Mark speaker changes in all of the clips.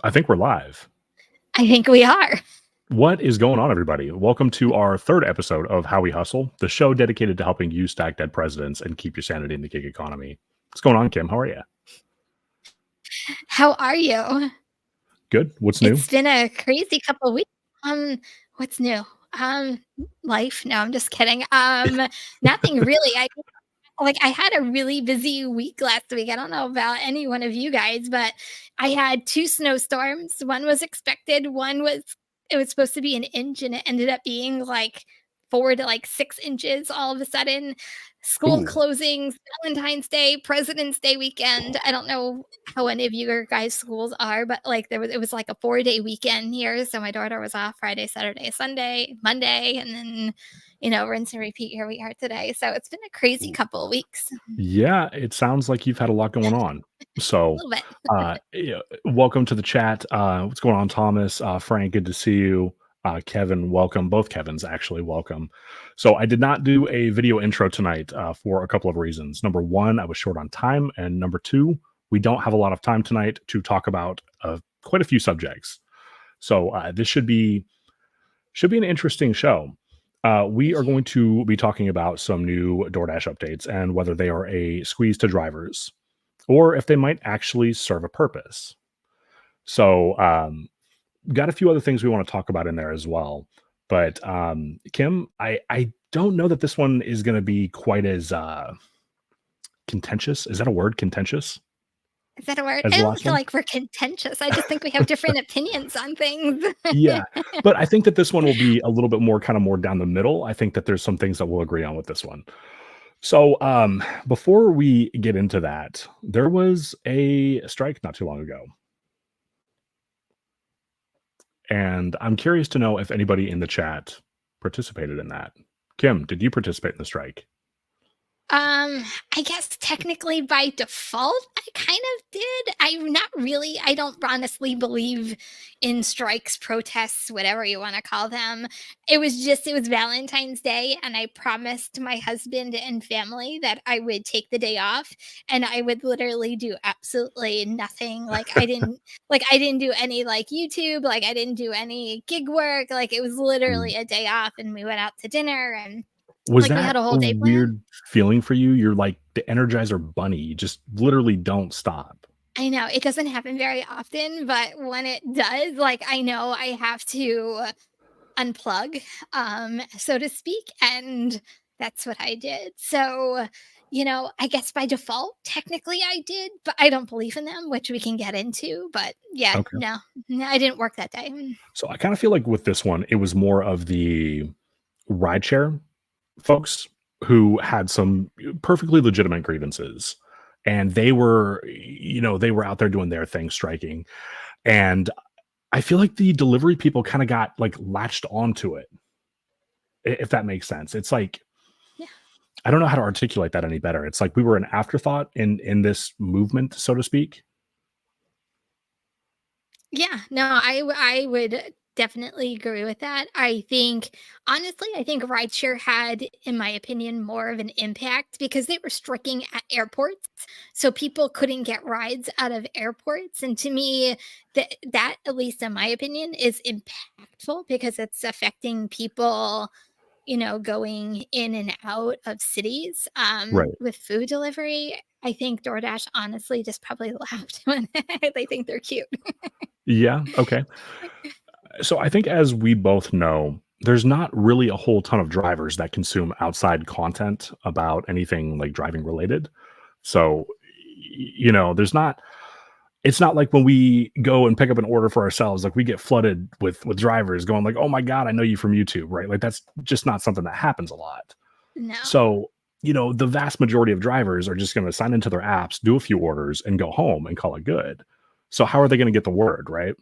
Speaker 1: I think we're live.
Speaker 2: I think we are.
Speaker 1: What is going on, everybody? Welcome to our third episode of How We Hustle, the show dedicated to helping you stack dead presidents and keep your sanity in the gig economy. What's going on, Kim? How are you?
Speaker 2: How are you?
Speaker 1: Good. What's new?
Speaker 2: It's been a crazy couple of weeks. Um, what's new? Um, Life. No, I'm just kidding. Nothing really. I had a really busy week last week. I don't know about any one of you guys, but I had two snowstorms. One was expected, one was it was supposed to be an inch and it ended up being like 4 to 6 inches all of a sudden. School
Speaker 1: Ooh.
Speaker 2: closings, Valentine's Day, President's Day weekend. I don't know how any of your guys' schools are, but like it was like a 4 day weekend here. So my daughter was off Friday, Saturday, Sunday, Monday, and then rinse and repeat. Here we are today. So it's been a crazy couple of weeks.
Speaker 1: Yeah, it sounds like you've had a lot going on.
Speaker 2: A
Speaker 1: So,
Speaker 2: little bit.
Speaker 1: welcome to the chat. What's going on, Thomas? Frank, good to see you. Kevin, welcome. Both Kevins, actually, welcome. So, I did not do a video intro tonight for a couple of reasons. Number one, I was short on time. And number two, we don't have a lot of time tonight to talk about quite a few subjects. So, this should be an interesting show. We are going to be talking about some new DoorDash updates and whether they are a squeeze to drivers or if they might actually serve a purpose. So, got a few other things we want to talk about in there as well. But Kim, I don't know that this one is going to be quite as contentious. Is that a word? Contentious
Speaker 2: Is that a word?
Speaker 1: as
Speaker 2: I
Speaker 1: the
Speaker 2: don't
Speaker 1: last
Speaker 2: feel
Speaker 1: one?
Speaker 2: like we're contentious. I just think we have different opinions on things.
Speaker 1: Yeah, but I think that this one will be a little bit more kind of more down the middle. I think that there's some things that we'll agree on with this one. So, before we get into that, there was a strike not too long ago. And I'm curious to know if anybody in the chat participated in that. Kim, did you participate in the strike?
Speaker 2: Um, I guess technically by default, I kind of did. I'm not really, I don't honestly believe in strikes, protests, whatever you want to call them. It was Valentine's Day, and I promised my husband and family that I would take the day off and I would literally do absolutely nothing. I didn't do any like YouTube, like I didn't do any gig work. Like it was
Speaker 1: Mm.
Speaker 2: literally a day off, and we went out to dinner and
Speaker 1: Was
Speaker 2: like we
Speaker 1: that
Speaker 2: had a
Speaker 1: a
Speaker 2: whole day planned.
Speaker 1: weird feeling for you? You're like the Energizer Bunny. You just literally don't stop.
Speaker 2: I know it doesn't happen very often, but when it does, like I know I have to unplug, so to speak, and that's what I did. So, I guess by default, technically I did, but I don't believe in them, which we can get into. But yeah,
Speaker 1: Okay.
Speaker 2: no, I didn't work that day.
Speaker 1: So I kind of feel like with this one, it was more of the rideshare folks who had some perfectly legitimate grievances. And they were out there doing their thing, striking. And I feel like the delivery people kind of got like latched onto it, if that makes sense. It's like
Speaker 2: Yeah,
Speaker 1: I don't know how to articulate that any better. It's like we were an afterthought in this movement, so to speak.
Speaker 2: yeah, no, I would definitely agree with that. Honestly, I think rideshare had, in my opinion, more of an impact because they were striking at airports, so people couldn't get rides out of airports. And to me, that at least in my opinion, is impactful because it's affecting people, going in and out of cities,
Speaker 1: Right.
Speaker 2: with food delivery. I think DoorDash honestly just probably laughed when they think they're cute.
Speaker 1: Yeah. Okay. So I think as we both know, there's not really a whole ton of drivers that consume outside content about anything like driving related. So, there's not it's not like when we go and pick up an order for ourselves, like we get flooded with drivers going like, "Oh my god, I know you from YouTube," right? Like that's just not something that happens a lot.
Speaker 2: No.
Speaker 1: So, the vast majority of drivers are just going to sign into their apps, do a few orders and go home and call it good. So how are they going to get the word, right?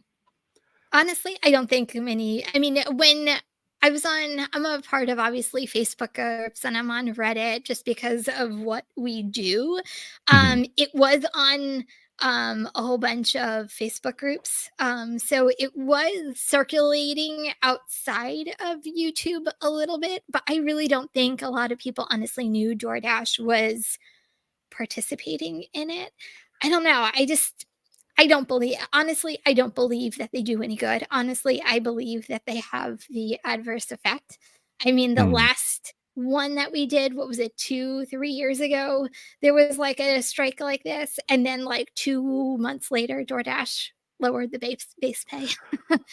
Speaker 2: Honestly, I don't think many. I mean, when I'm a part of obviously Facebook groups and I'm on Reddit just because of what we do.
Speaker 1: Mhm.
Speaker 2: It was on a whole bunch of Facebook groups. So it was circulating outside of YouTube a little bit, but I really don't think a lot of people honestly knew DoorDash was participating in it. I don't know. I don't believe honestly, I don't believe that they do any good. Honestly, I believe that they have the adverse effect. I mean, the
Speaker 1: Mm.
Speaker 2: last one that we did, what was it, 2, 3 years ago? There was, like, a strike like this, and then, like, 2 months later, DoorDash lowered the base pay.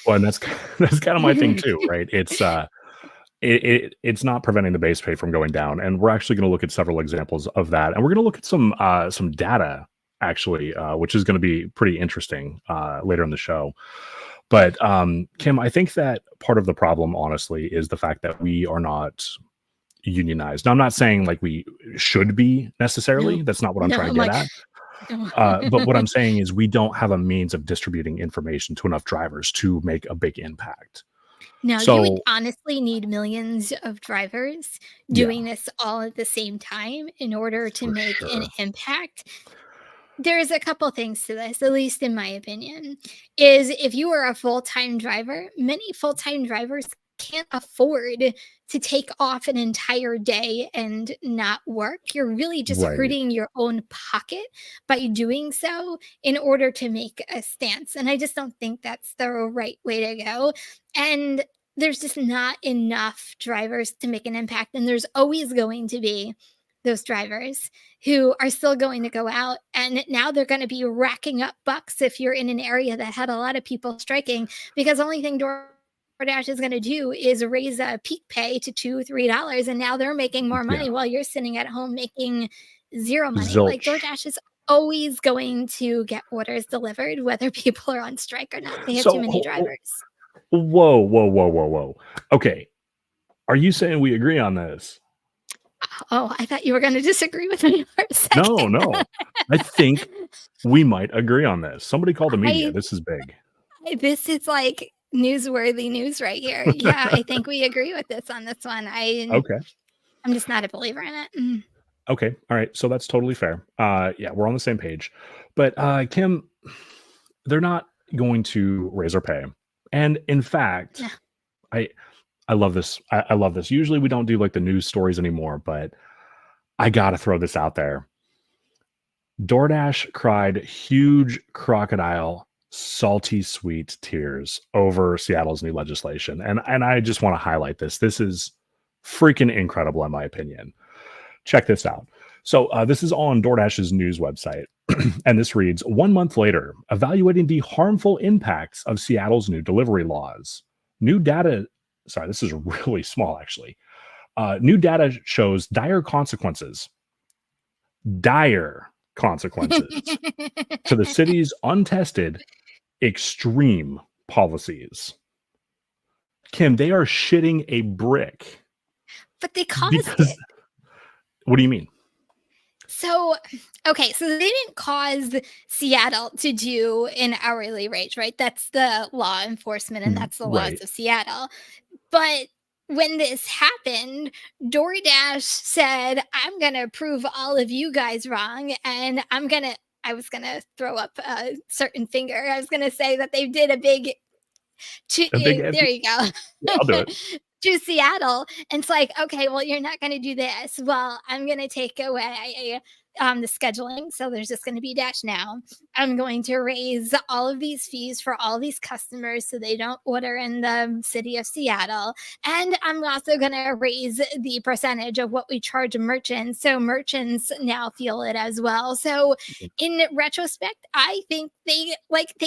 Speaker 1: Well, and that's that's kind of my thing too, right? It's not preventing the base pay from going down, and we're actually going to look at several examples of that, and we're going to look at some data actually, which is going to be pretty interesting later in the show. But Kim, I think that part of the problem, honestly, is the fact that we are not unionized. Now, I'm not saying like we should be necessarily.
Speaker 2: No.
Speaker 1: That's not what I'm
Speaker 2: No,
Speaker 1: trying to
Speaker 2: I'm
Speaker 1: get
Speaker 2: like,
Speaker 1: at.
Speaker 2: no.
Speaker 1: But what I'm saying is we don't have a means of distributing information to enough drivers to make a big impact.
Speaker 2: No, you would
Speaker 1: So
Speaker 2: honestly need millions of drivers
Speaker 1: yeah,
Speaker 2: doing this all at the same time in order to
Speaker 1: for
Speaker 2: make an
Speaker 1: sure.
Speaker 2: impact. There's a couple things to this, at least in my opinion, is if you are a full-time driver, many full-time drivers can't afford to take off an entire day and not work. You're really just
Speaker 1: Right.
Speaker 2: hurting your own pocket by doing so in order to make a stance. And I just don't think that's the right way to go. And there's just not enough drivers to make an impact. And there's always going to be those drivers who are still going to go out, and now they're going to be racking up bucks if you're in an area that had a lot of people striking, because the only thing DoorDash is going to do is raise a peak pay to $2 3, and now they're making more
Speaker 1: Yeah.
Speaker 2: money while you're sitting at home making zero money. Like,
Speaker 1: Zilch.
Speaker 2: DoorDash is always going to get orders delivered whether people are on strike or not. They have too
Speaker 1: So
Speaker 2: many drivers.
Speaker 1: whoa, whoa, whoa, whoa, whoa. Okay. Are you saying we agree on this?
Speaker 2: Oh, I thought you were going to disagree with me for a
Speaker 1: No,
Speaker 2: second.
Speaker 1: no. I think we might agree on this. Somebody call the media.
Speaker 2: I
Speaker 1: This is big.
Speaker 2: This is like newsworthy news right here. Yeah, I think we agree with this on this one.
Speaker 1: Okay.
Speaker 2: I'm just not a believer in it. Mm.
Speaker 1: Okay. All right. So that's totally fair. Yeah, we're on the same page. But Kim, they're not going to raise our pay. And in fact,
Speaker 2: Yeah.
Speaker 1: I I love this. I love this. Usually we don't do like the news stories anymore, but I gotta throw this out there. DoorDash cried huge crocodile, salty sweet tears over Seattle's new legislation. And I just want to highlight this. This is freaking incredible, in my opinion. Check this out. So this is on DoorDash's news website. And this reads 1 month later, evaluating the harmful impacts of Seattle's new delivery laws. New data, sorry, this is really small actually. New data shows dire consequences to the city's untested extreme policies. Kim, they are shitting a brick
Speaker 2: But they caused
Speaker 1: because
Speaker 2: it.
Speaker 1: what do you mean?
Speaker 2: So, okay, so they didn't cause Seattle to do an hourly rate, right? That's the law enforcement and that's the laws
Speaker 1: Right.
Speaker 2: of Seattle. But when this happened, DoorDash said, I'm going to prove all of you guys wrong. And I was going to throw up a certain finger. I was going to say that they did a big,
Speaker 1: A big
Speaker 2: there you go.
Speaker 1: yeah, I'll do it.
Speaker 2: To Seattle. And it's like, okay, well, you're not going to do this. Well, I'm going to take away the scheduling. So there's just going to be Dash now. I'm going to raise all of these fees for all these customers so they don't order in the city of Seattle. And I'm also going to raise the percentage of what we charge merchants. So merchants now feel it as well. So in retrospect, I think they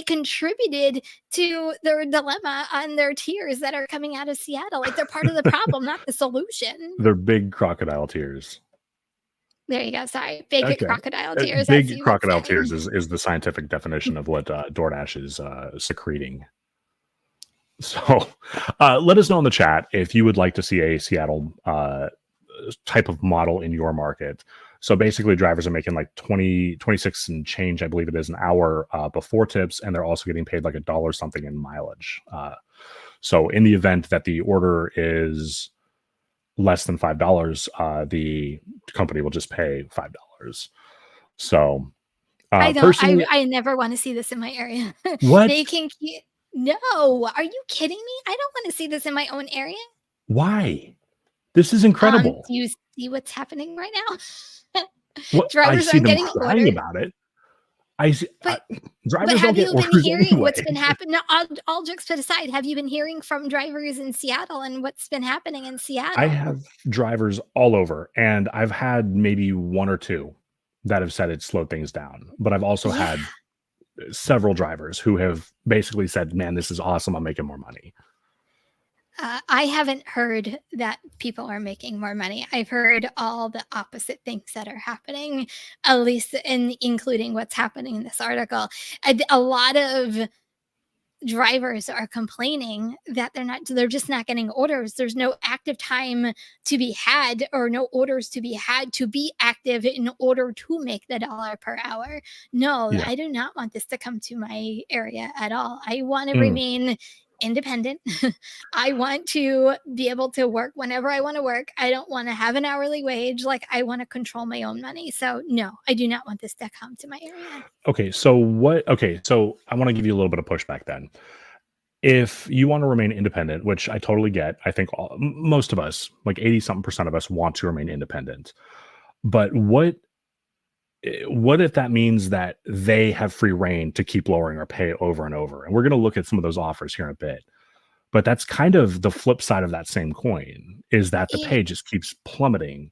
Speaker 2: contributed to their dilemma on their tears that are coming out of Seattle. Like, they're part of the problem, not the solution.
Speaker 1: They're big crocodile tears.
Speaker 2: There you go. Sorry. Big
Speaker 1: Okay.
Speaker 2: crocodile tears, as
Speaker 1: Big
Speaker 2: you would
Speaker 1: crocodile
Speaker 2: say.
Speaker 1: tears is the scientific definition of what DoorDash is secreting. So let us know in the chat if you would like to see a Seattle type of model in your market. So basically drivers are making like 26 and change, I believe it is, an hour before tips, and they're also getting paid like $1 something in mileage. So in the event that the order is less than $5, the company will just pay $5. So
Speaker 2: I don't
Speaker 1: personally,
Speaker 2: I never wanna see this in my area. They
Speaker 1: what?
Speaker 2: can keep No, are you kidding me? I don't wanna see this in my own area.
Speaker 1: Why? This is incredible.
Speaker 2: Do you see what's happening right now?
Speaker 1: What I
Speaker 2: Drivers
Speaker 1: see
Speaker 2: aren't
Speaker 1: them
Speaker 2: getting
Speaker 1: crying
Speaker 2: ordered.
Speaker 1: about it. I see,
Speaker 2: But
Speaker 1: drivers don't
Speaker 2: have
Speaker 1: get
Speaker 2: you been
Speaker 1: orders
Speaker 2: hearing
Speaker 1: anyway.
Speaker 2: what's been happening? No, all jokes put aside, have you been hearing from drivers in Seattle and what's been happening in
Speaker 1: I
Speaker 2: Seattle?
Speaker 1: have drivers all over, and I've had maybe 1 or 2 that have said it slowed things down, but I've also
Speaker 2: Yeah.
Speaker 1: had several drivers who have basically said, "Man, this is awesome, I'm making more money."
Speaker 2: I haven't heard that people are making more money. I've heard all the opposite things that are happening, at least including what's happening in this article. A lot of drivers are complaining that they're just not getting orders. There's no active time to be had or no orders to be had to be active in order to make the dollar per hour. No,
Speaker 1: Yeah.
Speaker 2: I do not want this to come to my area at all. I want to
Speaker 1: Mm.
Speaker 2: remain independent. I want to be able to work whenever I want to work. I don't want to have an hourly wage. Like, I want to control my own money. So no, I do not want this to come to my area.
Speaker 1: Okay, so I wanna give you a little bit of pushback then. If you wanna remain independent, which I totally get, I think most of us, like 80 something percent of us want to remain independent. But what if that means that they have free reign to keep lowering our pay over and over? And we're gonna look at some of those offers here in a bit. But that's kind of the flip side of that same coin, is that the
Speaker 2: Yeah.
Speaker 1: pay just keeps plummeting.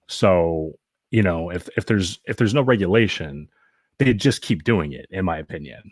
Speaker 1: So, if there's no regulation, they just keep doing it, in my opinion.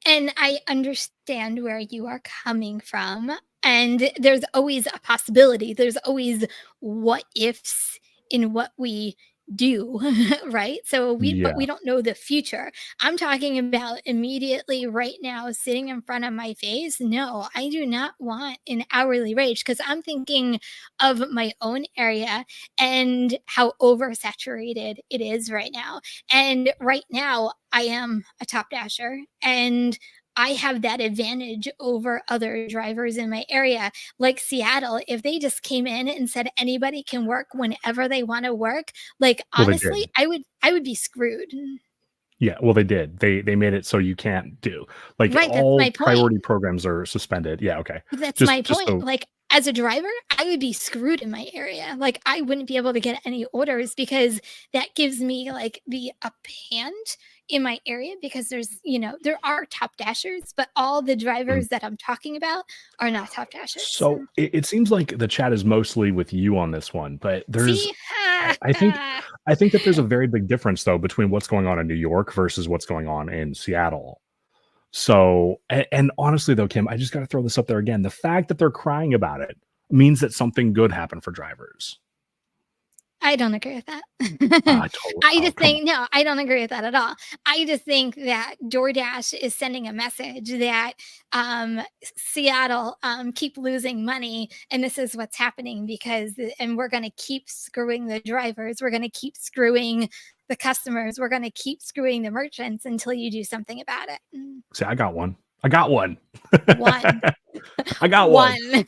Speaker 2: And I understand where you are coming from. And there's always a possibility. There's always what ifs in what we do, right? But
Speaker 1: Yeah.
Speaker 2: we don't know the future. I'm talking about immediately right now, sitting in front of my face. No, I do not want an hourly wage because I'm thinking of my own area and how oversaturated it is right now. And right now, I am a top dasher and I have that advantage over other drivers in my area. Like Seattle, if they just came in and said anybody can work whenever they want to work, like
Speaker 1: Well, they
Speaker 2: honestly,
Speaker 1: did.
Speaker 2: I would be screwed.
Speaker 1: Yeah, well, they did. They made it so you can't do like,
Speaker 2: Right, that's
Speaker 1: all
Speaker 2: my point.
Speaker 1: priority programs are suspended. Yeah, okay.
Speaker 2: That's
Speaker 1: Just
Speaker 2: my
Speaker 1: just
Speaker 2: point.
Speaker 1: so
Speaker 2: Like, as a driver, I would be screwed in my area. Like, I wouldn't be able to get any orders because that gives me like the up hand in my area because there are top dashers, but all the
Speaker 1: mm.
Speaker 2: drivers that I'm talking about are not top dashers.
Speaker 1: So, it seems like the chat is mostly with you on this one, but there's
Speaker 2: See?
Speaker 1: I think I think that there's a very big difference, though, between what's going on in New York versus what's going on in Seattle. So, and honestly though, Kim, I just gotta throw this up there again. The fact that they're crying about it means that something good happened for drivers.
Speaker 2: I don't agree with that. I
Speaker 1: Oh,
Speaker 2: just
Speaker 1: come on.
Speaker 2: think no, I don't agree with that at all. I just think that DoorDash is sending a message that Seattle keep losing money, and this is what's happening and we're going to keep screwing the drivers. We're going to keep screwing the customers. We're going to keep screwing the merchants until you do something about it.
Speaker 1: See, I got one. I got one.
Speaker 2: One,
Speaker 1: I got one.
Speaker 2: one.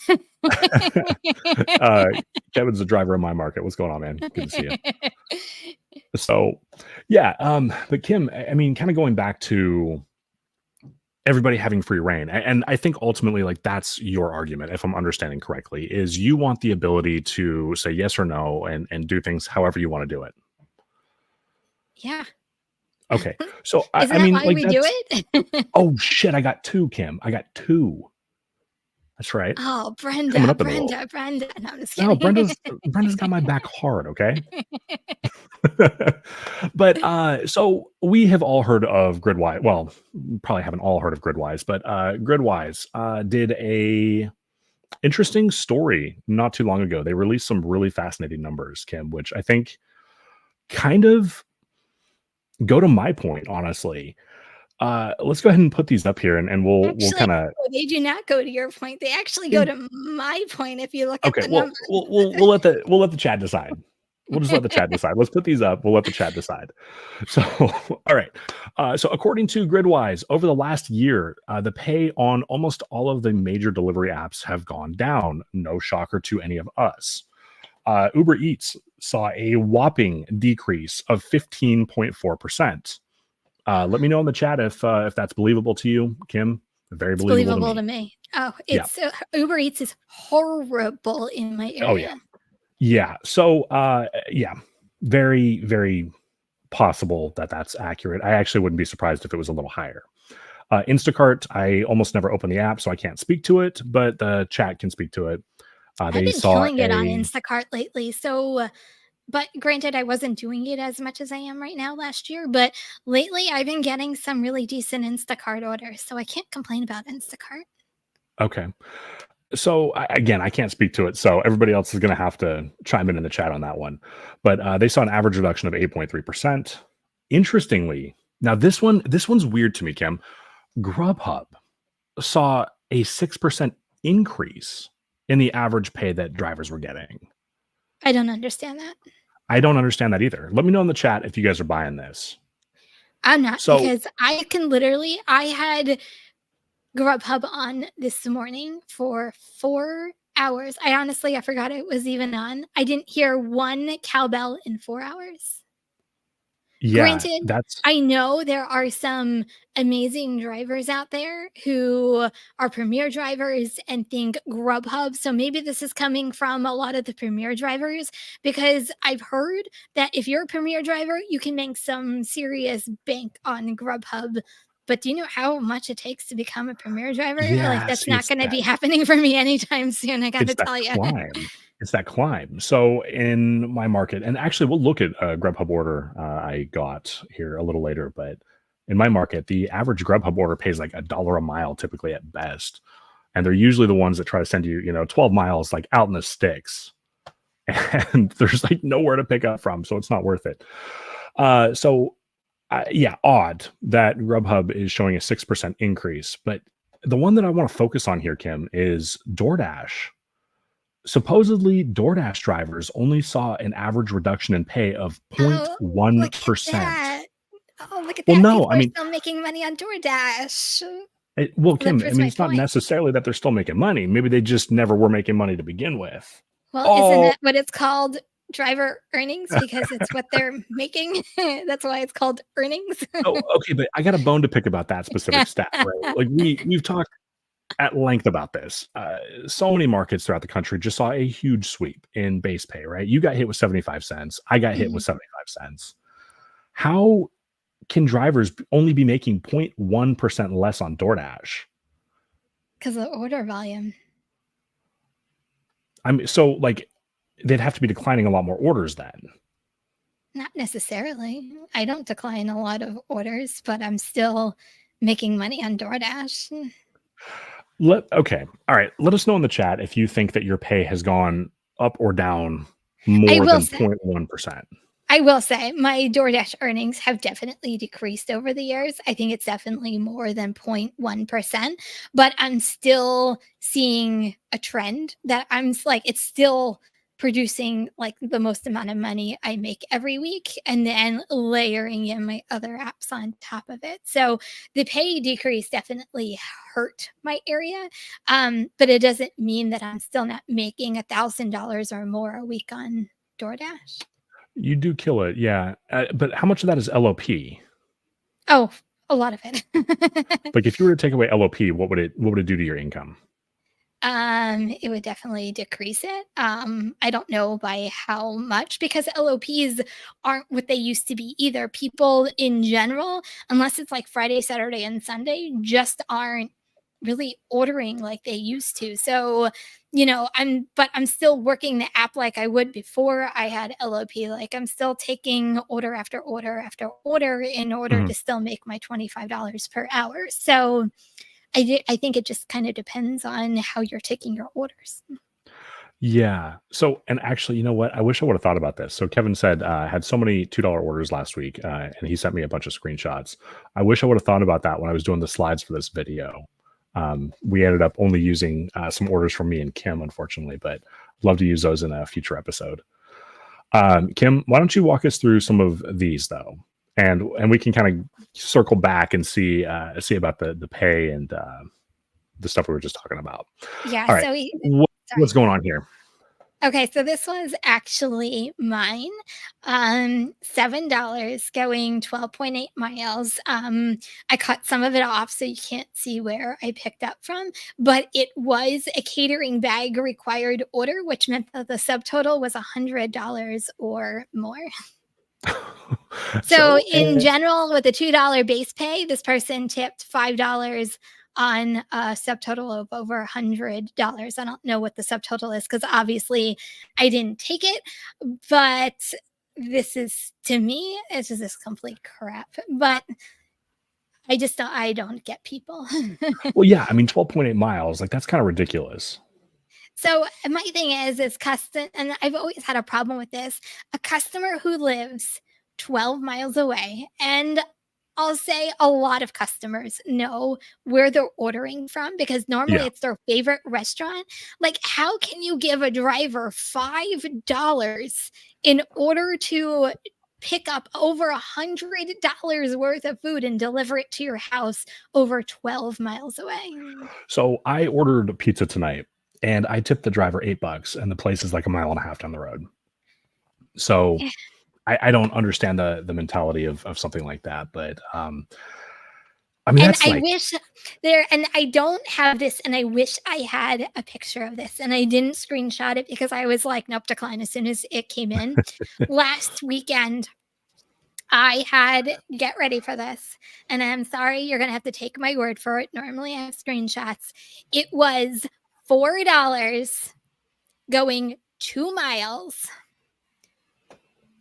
Speaker 1: Uh, Kevin's the driver in my market. What's going on, man? Good to see you. So, yeah, but Kim, I mean, kinda going back to everybody having free reign, and I think ultimately, like, that's your argument, if I'm understanding correctly, is you want the ability to say yes or no and do things however you wanna do it.
Speaker 2: Yeah,
Speaker 1: Okay. So, I
Speaker 2: isn't
Speaker 1: I
Speaker 2: that
Speaker 1: mean,
Speaker 2: why
Speaker 1: like,
Speaker 2: we do
Speaker 1: that's
Speaker 2: it?
Speaker 1: oh, shit, I got 2, Kim. I got 2. That's right.
Speaker 2: Oh,
Speaker 1: Coming
Speaker 2: Brenda,
Speaker 1: up in the world.
Speaker 2: Brenda, Brenda. No, I'm just
Speaker 1: No,
Speaker 2: kidding.
Speaker 1: Brenda's got my back hard, okay? But, so we have all heard of Gridwise. Well, probably haven't all heard of Gridwise, but, Gridwise, did a interesting story not too long ago. They released some really fascinating numbers, Kim, which I think kind of go to my point, honestly. Let's go ahead and put these up here and we'll
Speaker 2: Actually,
Speaker 1: kinda
Speaker 2: no, they do not go to your point. They actually go
Speaker 1: yeah.
Speaker 2: to my point if you look at
Speaker 1: Okay,
Speaker 2: the
Speaker 1: well,
Speaker 2: numbers.
Speaker 1: we'll let the chat decide. We'll just let the chat decide. Let's put these up. We'll let the chat decide. So, all right. So, according to Gridwise, over the last year, the pay on almost all of the major delivery apps have gone down. No shocker to any of us. Uber Eats saw a whopping decrease of 15.4%. Let me know in the chat if that's believable to you, Kim. Very
Speaker 2: It's
Speaker 1: believable to
Speaker 2: believable to
Speaker 1: me.
Speaker 2: me. Oh,
Speaker 1: Yeah.
Speaker 2: it's Uber Eats is horrible in my
Speaker 1: Oh yeah.
Speaker 2: area.
Speaker 1: Yeah. So, yeah, very, very. possible that that's accurate. I actually wouldn't be surprised if it was a little higher. Instacart, I almost never open the app, so I can't speak to it, but the chat can speak to it.
Speaker 2: I've
Speaker 1: They
Speaker 2: been
Speaker 1: saw
Speaker 2: killing it on
Speaker 1: a
Speaker 2: Instacart lately. So, but granted, I wasn't doing it as much as I am right now last year. But lately, I've been getting some really decent Instacart orders. So I can't complain about Instacart.
Speaker 1: okay. So again, I can't speak to it, so everybody else is going to have to chime in the chat on that one. But they saw an average reduction of 8.3%. Interestingly, now this one's weird to me, Kim. Grubhub saw a 6% increase in the average pay that drivers were getting.
Speaker 2: I don't understand that.
Speaker 1: I don't understand that either. Let me know in the chat if you guys are buying this.
Speaker 2: I'm not
Speaker 1: So,
Speaker 2: because I had Grubhub on this morning for 4 hours. I forgot it was even on. I didn't hear one cowbell in 4 hours.
Speaker 1: yeah,
Speaker 2: Granted,
Speaker 1: that's
Speaker 2: I know there are some amazing drivers out there who are premier drivers and think Grubhub. So maybe this is coming from a lot of the premier drivers because I've heard that if you're a premier driver, you can make some serious bank on Grubhub. But do you know how much it takes to become a premier driver? Like,
Speaker 1: yeah,
Speaker 2: that's
Speaker 1: see,
Speaker 2: not
Speaker 1: it's
Speaker 2: going to
Speaker 1: that
Speaker 2: be happening for me anytime soon. I got
Speaker 1: It's
Speaker 2: to
Speaker 1: that
Speaker 2: tell you.
Speaker 1: climb. It's that climb. So in my market, and actually we'll look at a Grubhub order I got here a little later, but in my market, the average Grubhub order pays like $1 a mile typically at best. And they're usually the ones that try to send you, 12 miles like out in the sticks. And there's like nowhere to pick up from, so it's not worth it. Yeah, odd that Grubhub is showing a 6% increase. But the one that I want to focus on here, Kim, is DoorDash. Supposedly, DoorDash drivers only saw an average reduction in pay of
Speaker 2: Oh, look at
Speaker 1: 0.1%.
Speaker 2: that. Oh, look at
Speaker 1: Well,
Speaker 2: that.
Speaker 1: no,
Speaker 2: People
Speaker 1: I
Speaker 2: are
Speaker 1: mean,
Speaker 2: still making money on DoorDash.
Speaker 1: well,
Speaker 2: That
Speaker 1: Kim, I
Speaker 2: proves
Speaker 1: mean,
Speaker 2: my
Speaker 1: it's not
Speaker 2: point.
Speaker 1: necessarily that they're still making money. Maybe they just never were making money to begin with.
Speaker 2: Well, isn't
Speaker 1: Oh,
Speaker 2: that what it's called? Driver earnings because it's what they're making. That's why it's called earnings.
Speaker 1: oh, okay, but I got a bone to pick about that specific stat, right? Like we've talked at length about this. So many markets throughout the country just saw a huge sweep in base pay, right? You got hit with 75 cents. I got hit with 75 cents. How can drivers only be making 0.1% less on DoorDash?
Speaker 2: Because of order volume.
Speaker 1: So like they'd have to be declining a lot more orders then.
Speaker 2: Not necessarily. I don't decline a lot of orders, but I'm still making money on DoorDash.
Speaker 1: Okay. All right. Let us know in the chat if you think that your pay has gone up or down
Speaker 2: I
Speaker 1: more
Speaker 2: will
Speaker 1: than
Speaker 2: say
Speaker 1: 0.1%.
Speaker 2: I will say my DoorDash earnings have definitely decreased over the years. I think it's definitely more than 0.1%, but I'm still seeing a trend that like, it's still producing like the most amount of money I make every week and then layering in my other apps on top of it. So the pay decrease definitely hurt my area. But it doesn't mean that I'm still not making $1,000 or more a week on DoorDash.
Speaker 1: You do kill it. Yeah. But how much of that is LOP?
Speaker 2: Oh, a lot of it.
Speaker 1: Like if you were to take away LOP, what would it do to your income?
Speaker 2: It would definitely decrease it. I don't know by how much because LOPs aren't what they used to be either. People in general, unless it's like Friday, Saturday, and Sunday, just aren't really ordering like they used to. So, I'm still working the app like I would before I had LOP. Like I'm still taking order after order after order in order
Speaker 1: Mhm.
Speaker 2: to still make my $25 per hour. So I think it just kinda depends on how you're taking your orders.
Speaker 1: Yeah. So, and actually, you know what? I wish I would have thought about this. So, Kevin said had so many $2 orders last week, and he sent me a bunch of screenshots. I wish I would have thought about that when I was doing the slides for this video. We ended up only using some orders from me and Kim, unfortunately, but love to use those in a future episode. Kim, why don't you walk us through some of these though, and we can kind of circle back and see about the pay and the stuff we were just talking about.
Speaker 2: Yeah,
Speaker 1: All right,
Speaker 2: so he
Speaker 1: what's
Speaker 2: sorry.
Speaker 1: going on here?
Speaker 2: Okay, so this was actually mine. $7 going 12.8 miles. I cut some of it off so you can't see where I picked up from, but it was a catering bag required order, which meant that the subtotal was $100 or more. So
Speaker 1: So,
Speaker 2: in general, with the $2 base pay, this person tipped $5 on a subtotal of over $100. I don't know what the subtotal is because obviously I didn't take it, but this is to me, it's just this complete crap. But I don't get people.
Speaker 1: well, yeah, I mean, 12.8 miles, like that's kind of ridiculous.
Speaker 2: So my thing is custom, and I've always had a problem with this. A customer who lives 12 miles away, and I'll say a lot of customers know where they're ordering from because normally
Speaker 1: Yeah.
Speaker 2: it's their favorite restaurant. Like, how can you give a driver $5 in order to pick up over $100 worth of food and deliver it to your house over 12 miles away?
Speaker 1: So I ordered a pizza tonight and I tipped the driver $8 and the place is like a mile and a half down the road. So I don't understand the mentality of something like that. But I mean
Speaker 2: And
Speaker 1: that's
Speaker 2: I
Speaker 1: like
Speaker 2: wish and I don't have this, and I wish I had a picture of this, and I didn't screenshot it because I was like, "Nope, decline," as soon as it came in. Last weekend, I had get ready for this, and I'm sorry, you're gonna have to take my word for it. Normally, I have screenshots. It was $4 going 2 miles.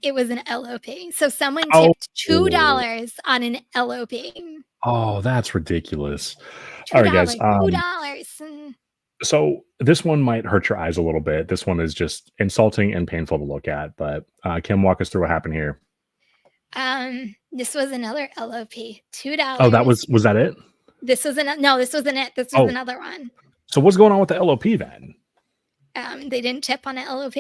Speaker 2: It was an LOP. So someone
Speaker 1: oh,
Speaker 2: tipped $2 on an LOP.
Speaker 1: oh, that's ridiculous. All right, guys.
Speaker 2: $2, $2.
Speaker 1: So this one might hurt your eyes a little bit. This one is just insulting and painful to look at. But Kim, walk us through what happened here.
Speaker 2: This was another LOP,
Speaker 1: Oh, that
Speaker 2: $2.
Speaker 1: was that it?
Speaker 2: This was no, this wasn't it. This was
Speaker 1: Oh,
Speaker 2: another one.
Speaker 1: so what's going on with the LOP then?
Speaker 2: They didn't tip on an LOP.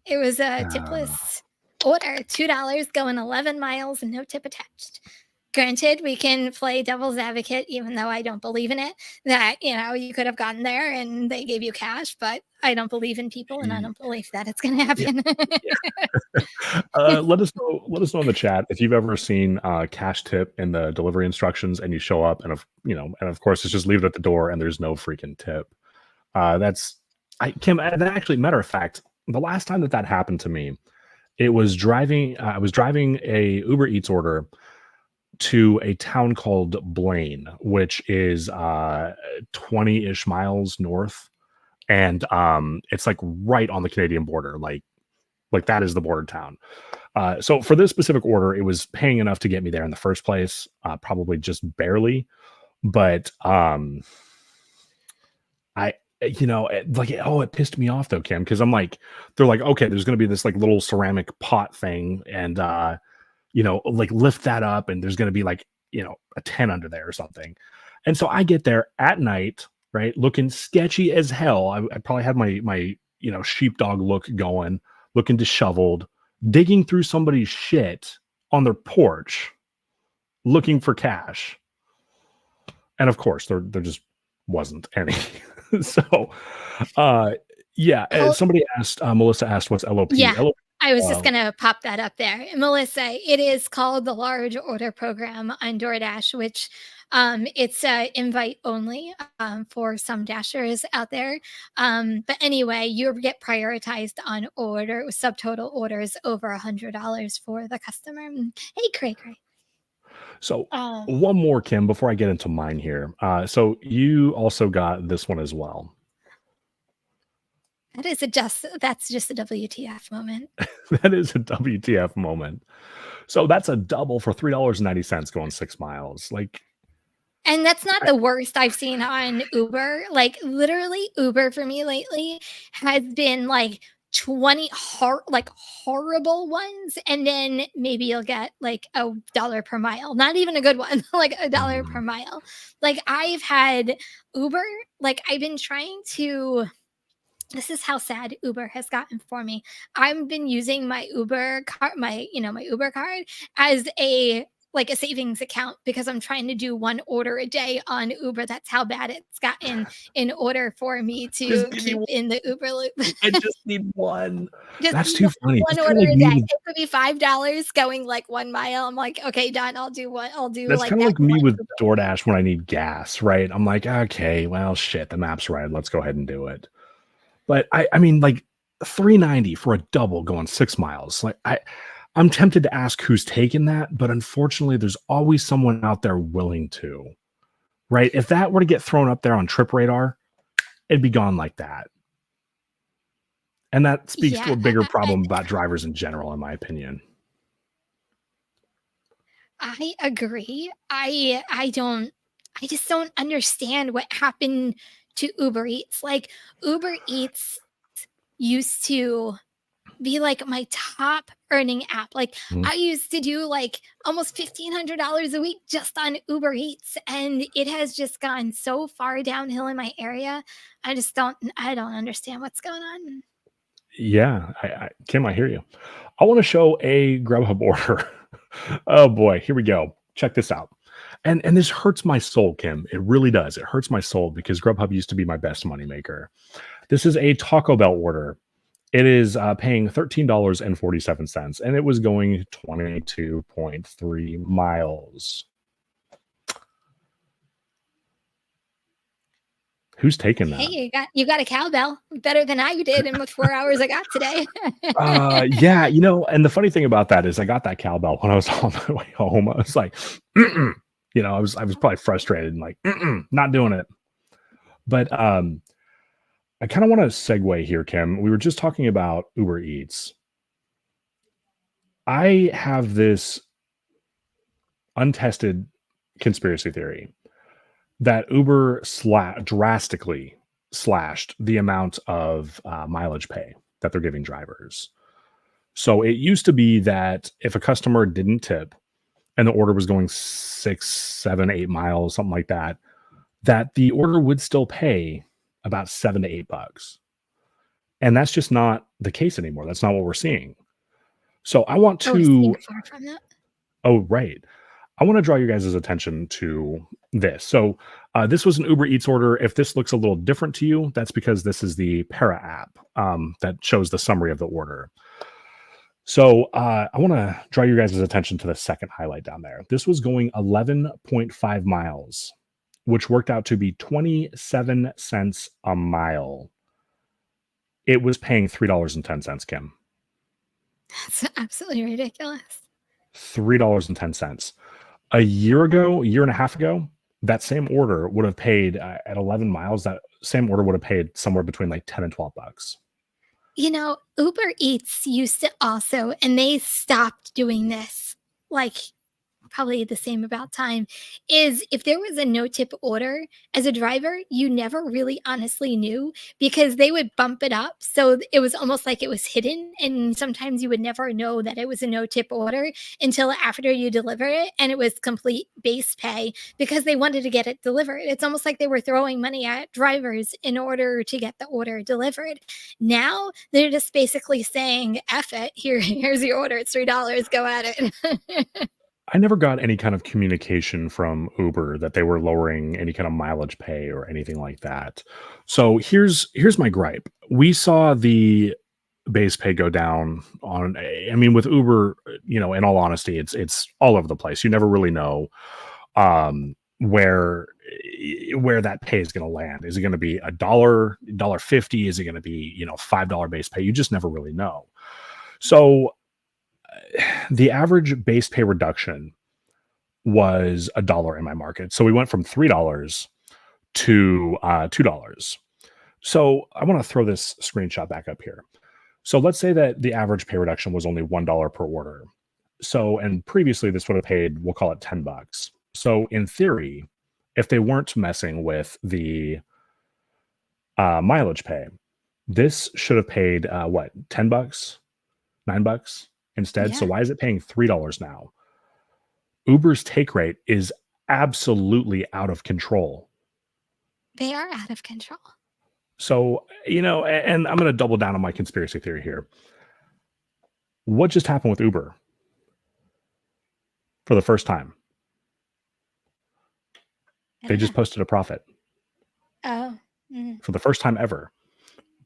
Speaker 2: It was a
Speaker 1: Uh,
Speaker 2: tipless order, $2 going 11 miles and no tip attached. Granted, we can play devil's advocate, even though I don't believe in it, that, you could have gotten there and they gave you cash, but I don't believe in people and I
Speaker 1: y-
Speaker 2: don't believe that it's going to
Speaker 1: yeah,
Speaker 2: happen.
Speaker 1: let us know. Let us know in the chat if you've ever seen cash tip in the delivery instructions, and you show up, and and of course, it's just leave it at the door, and there's no freaking tip. That's I Kim. And actually, matter of fact, the last time that happened to me, it was driving. I was driving a Uber Eats order to a town called Blaine, which is 20-ish miles north, and it's like right on the Canadian border, like that is the border town. So for this specific order, it was paying enough to get me there in the first place, probably just barely. But I, it pissed me off though, Kim, because I'm like, they're like, okay, there's going to be this like little ceramic pot thing, and like lift that up, and there's going to be like a 10 under there or something. And so I get there at night, right, looking sketchy as hell. I probably had my sheepdog look going, looking disheveled, digging through somebody's shit on their porch, looking for cash. And of course, there just wasn't any. So, uh, yeah,
Speaker 2: Well,
Speaker 1: somebody asked, Melissa asked, what's LOP?
Speaker 2: yeah,
Speaker 1: LOP,
Speaker 2: I was just
Speaker 1: uh,
Speaker 2: gonna pop that up there. Melissa, it is called the large order program on DoorDash, which it's invite only for some dashers out there. But anyway, you get prioritized on order subtotal orders over $100 for the customer. Hey, Cray Cray.
Speaker 1: so
Speaker 2: Um,
Speaker 1: one more, Kim, before I get into mine here. So you also got this one as well.
Speaker 2: that's just a WTF moment.
Speaker 1: That is a WTF moment. So that's a double for $3.90 going 6 miles. Like,
Speaker 2: And that's not
Speaker 1: I,
Speaker 2: the worst I've seen on Uber. Like, literally, Uber for me lately has been like 20 horrible ones, and then maybe you'll get like a dollar per mile. Not even a good one, like a dollar per
Speaker 1: Mhm.
Speaker 2: mile. Like, I've had Uber, like, I've been trying to this is how sad Uber has gotten for me. I've been using my Uber card, my Uber card as a savings account because I'm trying to do one order a day on Uber. That's how bad it's gotten in order for me
Speaker 1: Just
Speaker 2: to
Speaker 1: give me
Speaker 2: keep
Speaker 1: one.
Speaker 2: in the Uber loop.
Speaker 1: I just need one.
Speaker 2: Just
Speaker 1: That's too funny.
Speaker 2: one
Speaker 1: That's kind
Speaker 2: order
Speaker 1: of like
Speaker 2: a
Speaker 1: me
Speaker 2: day.
Speaker 1: with
Speaker 2: It could be $5 going like 1 mile. I'm like, okay, done. I'll do
Speaker 1: that's
Speaker 2: like
Speaker 1: kind of
Speaker 2: that
Speaker 1: like
Speaker 2: one
Speaker 1: me with
Speaker 2: Uber.
Speaker 1: DoorDash when I need gas, right? I'm like, okay, well, shit, the map's right. Let's go ahead and do it. But I mean, like 390 for a double going 6 miles. Like I'm tempted to ask who's taken that, but unfortunately, there's always someone out there willing to, right? If that were to get thrown up there on Trip Radar, it'd be gone like that. And that speaks to
Speaker 2: Yeah,
Speaker 1: a bigger problem about drivers in general, in my opinion.
Speaker 2: I agree. I just don't understand what happened to Uber Eats. Like Uber Eats used to be like my top earning app. Like
Speaker 1: Mhm.
Speaker 2: I used to do like almost $1,500 a week just on Uber Eats, and it has just gone so far downhill in my area. I don't understand what's going on.
Speaker 1: Yeah, Kim, I hear you. I want to show a Grubhub order. Oh boy, here we go. Check this out. And this hurts my soul, Kim. It really does. It hurts my soul because Grubhub used to be my best moneymaker. This is a Taco Bell order. It is paying $13.47, and it was going 22.3 miles. Who's taking
Speaker 2: Hey,
Speaker 1: that?
Speaker 2: you got a cowbell better than I did in the 4 hours I got today.
Speaker 1: Yeah, and the funny thing about that is I got that cowbell when I was on my way home. I was like, mm-mm. I was probably frustrated and like, mm-mm, not doing it. But I kind of want to segue here, Kim. We were just talking about Uber Eats. I have this untested conspiracy theory that Uber drastically slashed the amount of mileage pay that they're giving drivers. So it used to be that if a customer didn't tip and the order was going 6, 7, 8 miles, something like that, that the order would still pay about $7 to $8. And that's just not the case anymore. That's not what we're seeing. So I want
Speaker 2: Oh, we're seeing
Speaker 1: to,
Speaker 2: far from that.
Speaker 1: oh, right. I want to draw you guys' attention to this. So this was an Uber Eats order. If this looks a little different to you, that's because this is the Para app that shows the summary of the order. So I want to draw you guys' attention to the second highlight down there. This was going 11.5 miles, which worked out to be 27 cents a mile. It was paying $3.10, Kim.
Speaker 2: That's absolutely ridiculous.
Speaker 1: $3.10. A year and a half ago, that same order would have paid at 11 miles, that same order would have paid somewhere between like 10 and $12.
Speaker 2: Uber Eats used to also, and they stopped doing this like probably the same about time, is if there was a no tip order as a driver, you never really honestly knew because they would bump it up. So it was almost like it was hidden. And sometimes you would never know that it was a no tip order until after you deliver it and it was complete base pay because they wanted to get it delivered. It's almost like they were throwing money at drivers in order to get the order delivered. Now they're just basically saying, F it, here's your order. It's $3. Go at it.
Speaker 1: I never got any kind of communication from Uber that they were lowering any kind of mileage pay or anything like that. So here's my gripe. We saw the base pay go down on, I mean, with Uber, in all honesty, it's all over the place. You never really know where that pay is going to land. Is it going to be $1.50? Is it going to be, $5 base pay? You just never really know. So the average base pay reduction was $1 in my market. So we went from $3 to $2. So I want to throw this screenshot back up here. So let's say that the average pay reduction was only $1 per order. So, and previously this would have paid, we'll call it $10. So in theory, if they weren't messing with the mileage pay, this should have paid what, $10, $9 instead. So
Speaker 2: Yeah,
Speaker 1: why is it paying $3 now? Uber's take rate is absolutely out of control.
Speaker 2: they are out of control.
Speaker 1: So, and I'm going to double down on my conspiracy theory here. What just happened with Uber for the first time?
Speaker 2: I
Speaker 1: They
Speaker 2: don't know.
Speaker 1: just posted a profit
Speaker 2: Oh,
Speaker 1: for the first time ever.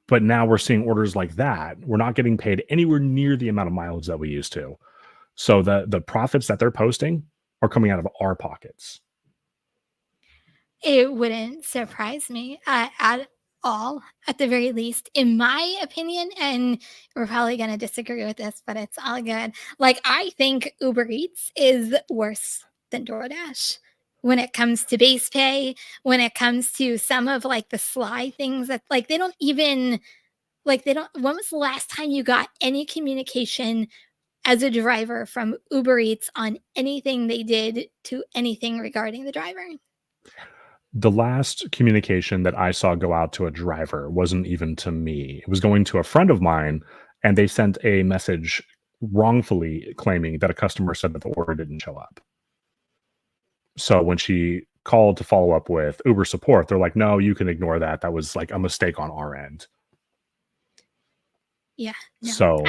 Speaker 1: But now we're seeing orders like that. We're not getting paid anywhere near the amount of mileage that we used to. So the profits that they're posting are coming out of our pockets.
Speaker 2: it wouldn't surprise me. all, at the very least, in my opinion, and we're probably gonna disagree with this, but it's all good. Like, I think Uber Eats is worse than DoorDash when it comes to base pay, when it comes to some of, like, the sly things that like, they don't even like, they don't when was the last time you got any communication as a driver from Uber Eats on anything they did to anything regarding the driver?
Speaker 1: The last communication that I saw go out to a driver wasn't even to me. It was going to a friend of mine, and they sent a message wrongfully claiming that a customer said that the order didn't show up. So when she called to follow up with Uber support, they're like, "No, you can ignore that. That was like a mistake on our end."
Speaker 2: Yeah, no.
Speaker 1: So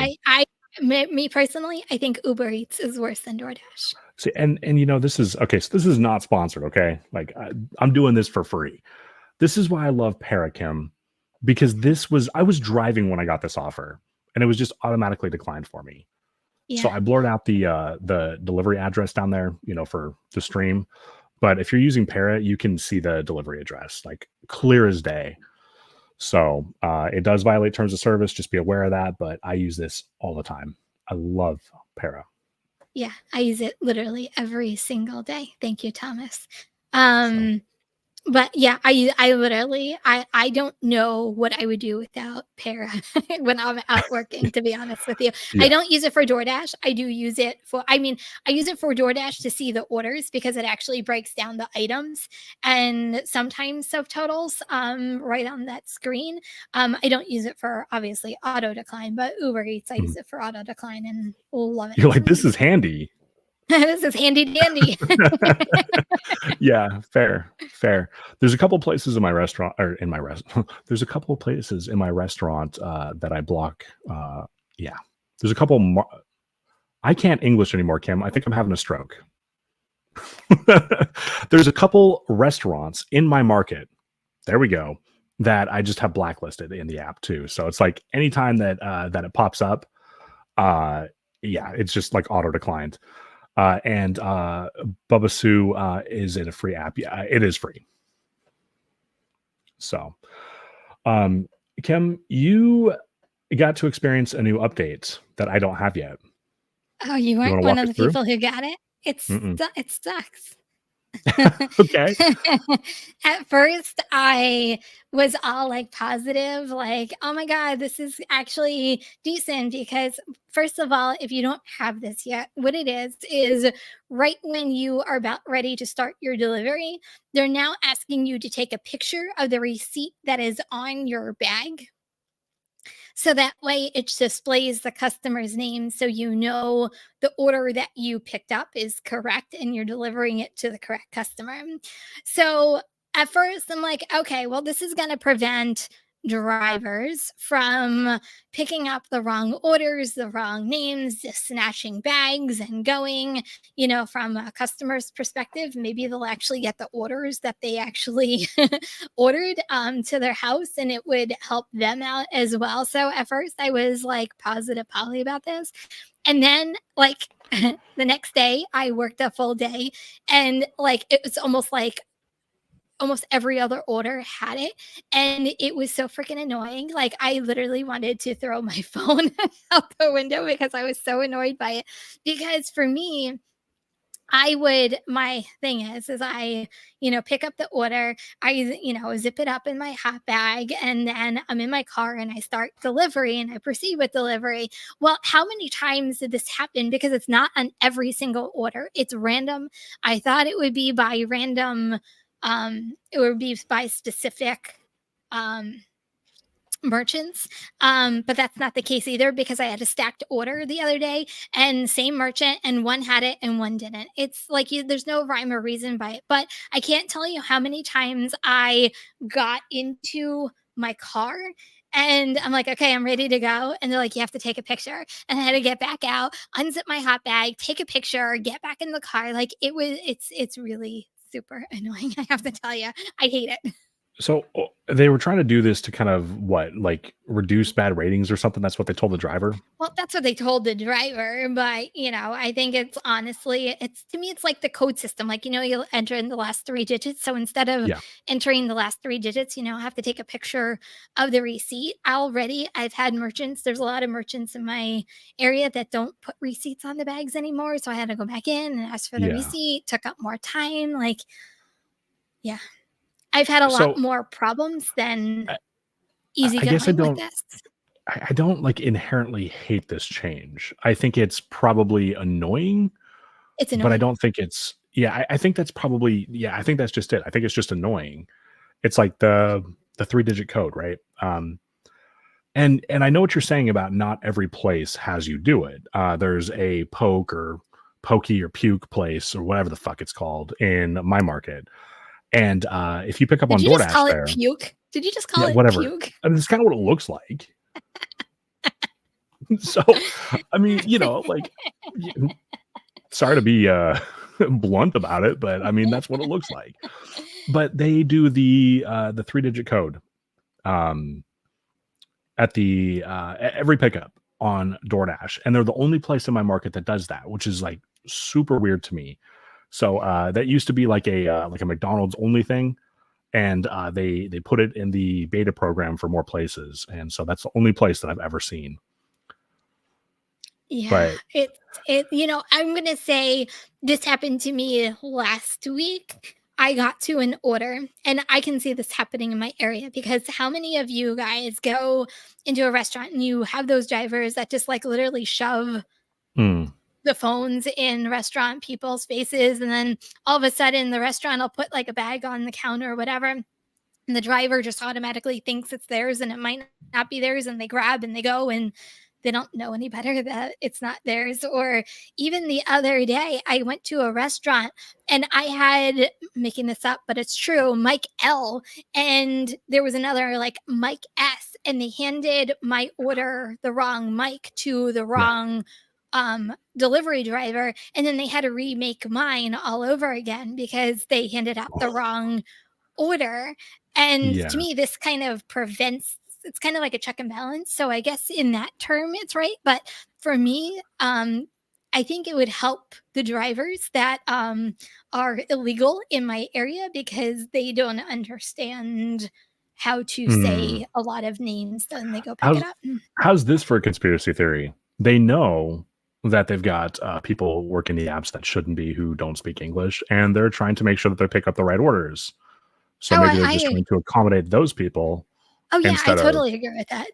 Speaker 2: Me personally, I think Uber Eats is worse than DoorDash.
Speaker 1: see, and this is okay. So this is not sponsored. Okay, like I'm doing this for free. This is why I love Parakim, because I was driving when I got this offer, and it was just automatically declined for me. So
Speaker 2: Yeah,
Speaker 1: I blurred out the delivery address down there, for the stream. But if you're using Para, you can see the delivery address like clear as day. So it does violate terms of service. Just be aware of that. But I use this all the time. I love Para.
Speaker 2: yeah, I use it literally every single day. Thank you, Thomas.
Speaker 1: So
Speaker 2: Um, But yeah, I literally I don't know what I would do without Para when I'm out working, to be honest with you. I
Speaker 1: yeah.
Speaker 2: don't use it for DoorDash. I do use it for I mean, I use it for DoorDash to see the orders because it actually breaks down the items and sometimes subtotals right on that screen. I don't use it for obviously auto decline, but Uber Eats I
Speaker 1: Mhm.
Speaker 2: use it for auto decline and love
Speaker 1: You're
Speaker 2: it.
Speaker 1: like, this is handy.
Speaker 2: This is handy dandy.
Speaker 1: Yeah, fair, fair. There's a couple places in my restaurant or in my there's a couple of places in my restaurant that I block. Yeah, there's a couple. I can't English anymore, Kim. I think I'm having a stroke. There's a couple restaurants in my market. There we go. That I just have blacklisted in the app too. So it's like anytime that it pops up, uh, yeah, it's just like auto declined. And Bubba Sue is it a free app? Yeah, it is free. So, um, Kim, you got to experience a new update that I don't have yet.
Speaker 2: Oh, you
Speaker 1: You
Speaker 2: weren't
Speaker 1: want to
Speaker 2: one
Speaker 1: walk
Speaker 2: of
Speaker 1: us
Speaker 2: the
Speaker 1: through?
Speaker 2: people who got it?
Speaker 1: Mm-mm.
Speaker 2: It sucks.
Speaker 1: Okay.
Speaker 2: At first, I was all like positive, like, oh my God, this is actually decent. Because, first of all, if you don't have this yet, what it is right when you are about ready to start your delivery, they're now asking you to take a picture of the receipt that is on your bag. So that way it displays the customer's name so you know the order that you picked up is correct and you're delivering it to the correct customer. So at first I'm like, okay, well, this is going to prevent drivers from picking up the wrong orders, the wrong names, just snatching bags and going, from a customer's perspective. Maybe they'll actually get the orders that they actually ordered to their house and it would help them out as well. So at first I was like positive Polly about this. And then like the next day I worked a full day and like it was almost like almost every other order had it and it was so freaking annoying. Like I literally wanted to throw my phone out the window because I was so annoyed by it. Because for me, my thing is I, pick up the order, I, zip it up in my hot bag, and then I'm in my car and I start delivery and I proceed with delivery. Well, how many times did this happen? Because it's not on every single order, it's random. I thought it would be by random, it would be by specific, um, merchants. But that's not the case either because I had a stacked order the other day and same merchant and one had it and one didn't. It's like there's no rhyme or reason by it. But I can't tell you how many times I got into my car and I'm like, okay, I'm ready to go. And they're like, you have to take a picture. And I had to get back out, unzip my hot bag, take a picture, get back in the car. Like it's really super annoying. I have to tell you, I hate it.
Speaker 1: So they were trying to do this to kind of what, like reduce bad ratings or something. That's what they told the driver.
Speaker 2: Well, that's what they told the driver, but, I think it's honestly it's to me, it's like the code system, like, you'll enter in the last 3 digits, so instead of
Speaker 1: Yeah,
Speaker 2: entering the last 3 digits, I have to take a picture of the receipt. Already, I've had merchants there's a lot of merchants in my area that don't put receipts on the bags anymore, so I had to go back in and ask for the
Speaker 1: yeah.
Speaker 2: receipt, took up more time, like, yeah. I've had a lot
Speaker 1: So
Speaker 2: more problems than
Speaker 1: I, I guess I
Speaker 2: easygoing with
Speaker 1: don't.
Speaker 2: this.
Speaker 1: I don't like inherently hate this change. I think it's probably annoying,
Speaker 2: It's
Speaker 1: but I
Speaker 2: annoying.
Speaker 1: don't think it's. Yeah, I think that's probably. Yeah, I think that's just it. I think it's just annoying. It's like the 3-digit code, right? And I know what you're saying about not every place has you do it. There's a poke or pokey or puke place or whatever the fuck it's called in my market. And if you pick up
Speaker 2: Did
Speaker 1: on
Speaker 2: you just
Speaker 1: DoorDash
Speaker 2: call it
Speaker 1: there,
Speaker 2: puke? Did you just call
Speaker 1: yeah,
Speaker 2: it
Speaker 1: whatever.
Speaker 2: puke?
Speaker 1: I mean, it's kind of what it looks like. So, I mean, like, y- sorry to be blunt about it, but I mean that's what it looks like. But they do the 3-digit code um, at the every pickup on DoorDash, and they're the only place in my market that does that, which is like super weird to me. So that used to be like a McDonald's only thing, and they put it in the beta program for more places, and so that's the only place that I've ever seen.
Speaker 2: Yeah,
Speaker 1: But
Speaker 2: I'm gonna say this happened to me last week. I got to an order, and I can see this happening in my area because how many of you guys go into a restaurant and you have those drivers that just like literally shove
Speaker 1: mm,
Speaker 2: the phones in restaurant people's faces, and then all of a sudden the restaurant will put like a bag on the counter or whatever, and the driver just automatically thinks it's theirs and it might not be theirs, and they grab and they go, and they don't know any better that it's not theirs. Or even the other day I went to a restaurant and I had, making this up but it's true, Mike L, and there was another like Mike S, and they handed my order, the wrong Mike, to the
Speaker 1: yeah,
Speaker 2: wrong delivery driver, and then they had to remake mine all over again because they handed out the wrong order. And to
Speaker 1: yeah.
Speaker 2: me, this kind of prevents, it's kind of like a check and balance. So I guess in that term, it's right. But for me, I think it would help the drivers that are illegal in my area because they don't understand how to
Speaker 1: Mm.
Speaker 2: say a lot of names. Then they go pick it
Speaker 1: How's
Speaker 2: up.
Speaker 1: how's this for a conspiracy theory? They know that they've got people working the apps that shouldn't be who don't speak English, and they're trying to make sure that they pick up the right orders. So
Speaker 2: Oh,
Speaker 1: maybe they're just trying to accommodate those people
Speaker 2: oh yeah, I
Speaker 1: instead of
Speaker 2: totally agree with that.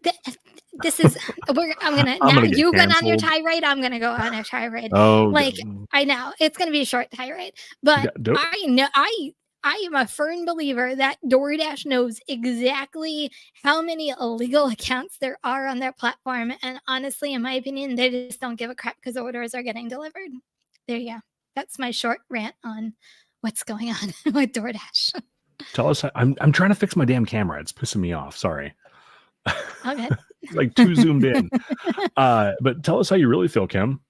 Speaker 2: This is I'm gonna
Speaker 1: I'm
Speaker 2: now
Speaker 1: gonna get
Speaker 2: you went on your
Speaker 1: canceled.
Speaker 2: tirade, I'm gonna go on a tirade.
Speaker 1: Oh,
Speaker 2: Like, I know it's gonna be a short tirade, but
Speaker 1: do,
Speaker 2: I am a firm believer that DoorDash knows exactly how many illegal accounts there are on their platform, and honestly, in my opinion, they just don't give a crap because orders are getting delivered. There you go. That's my short rant on what's going on with DoorDash.
Speaker 1: tell us. I'm trying to fix my damn camera. It's pissing me off. Sorry,
Speaker 2: All good.
Speaker 1: like too zoomed in. But tell us how you really feel, Kim.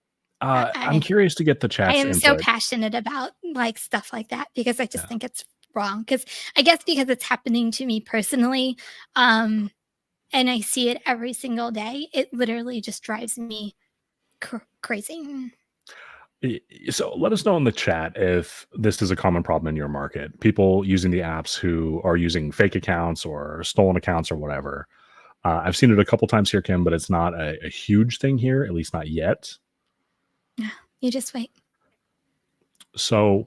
Speaker 1: I'm
Speaker 2: I
Speaker 1: curious to get the
Speaker 2: I
Speaker 1: chat's
Speaker 2: am so
Speaker 1: input.
Speaker 2: passionate about, like, stuff like that because I just
Speaker 1: Yeah.
Speaker 2: think it's wrong. Because I guess because it's happening to me personally, um, and I see it every single day, it literally just drives me crazy.
Speaker 1: So let us know in the chat if this is a common problem in your market. People using the apps who are using fake accounts or stolen accounts or whatever. I've seen it a couple times here, Kim, but it's not a huge thing here, at least not yet.
Speaker 2: You just wait.
Speaker 1: So,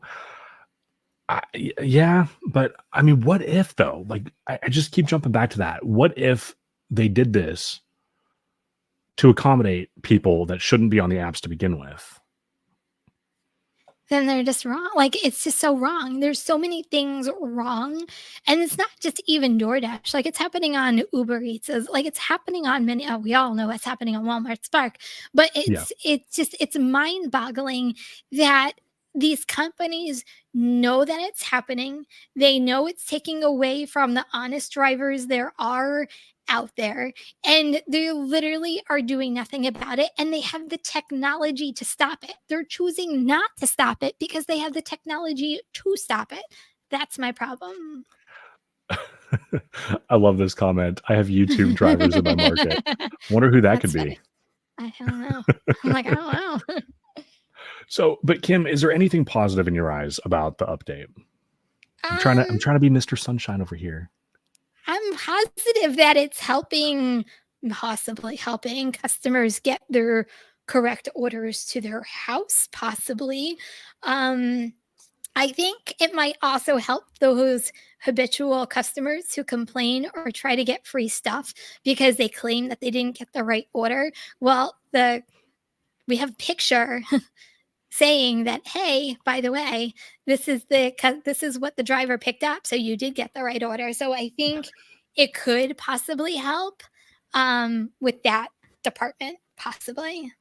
Speaker 1: yeah, but I mean, what if though? Like, I just keep jumping back to that. What if they did this to accommodate people that shouldn't be on the apps to begin with?
Speaker 2: Then they're just wrong. Like, it's just so wrong. There's so many things wrong, and it's not just even DoorDash. Like, it's happening on Uber Eats. Like, it's happening on many. We all know what's happening on Walmart Spark, but
Speaker 1: Yeah,
Speaker 2: it's mind boggling that these companies know that it's happening. They know it's taking away from the honest drivers there are out there, and they literally are doing nothing about it, and they have the technology to stop it. They're choosing not to stop it because they have the technology to stop it. That's my problem.
Speaker 1: I love this comment. I have YouTube drivers in my market. Wonder who that could
Speaker 2: That's
Speaker 1: be.
Speaker 2: funny. I don't know. I'm like, I don't know.
Speaker 1: So, but Kim, is there anything positive in your eyes about the update? I'm
Speaker 2: Um,
Speaker 1: trying to be Mr. Sunshine over here.
Speaker 2: I'm positive that it's helping, possibly helping customers get their correct orders to their house, possibly. Um, I think it might also help those habitual customers who complain or try to get free stuff because they claim that they didn't get the right order. Well, the we have picture saying that, hey, by the way, this is what the driver picked up, so you did get the right order. So I think it could possibly help with that department, possibly.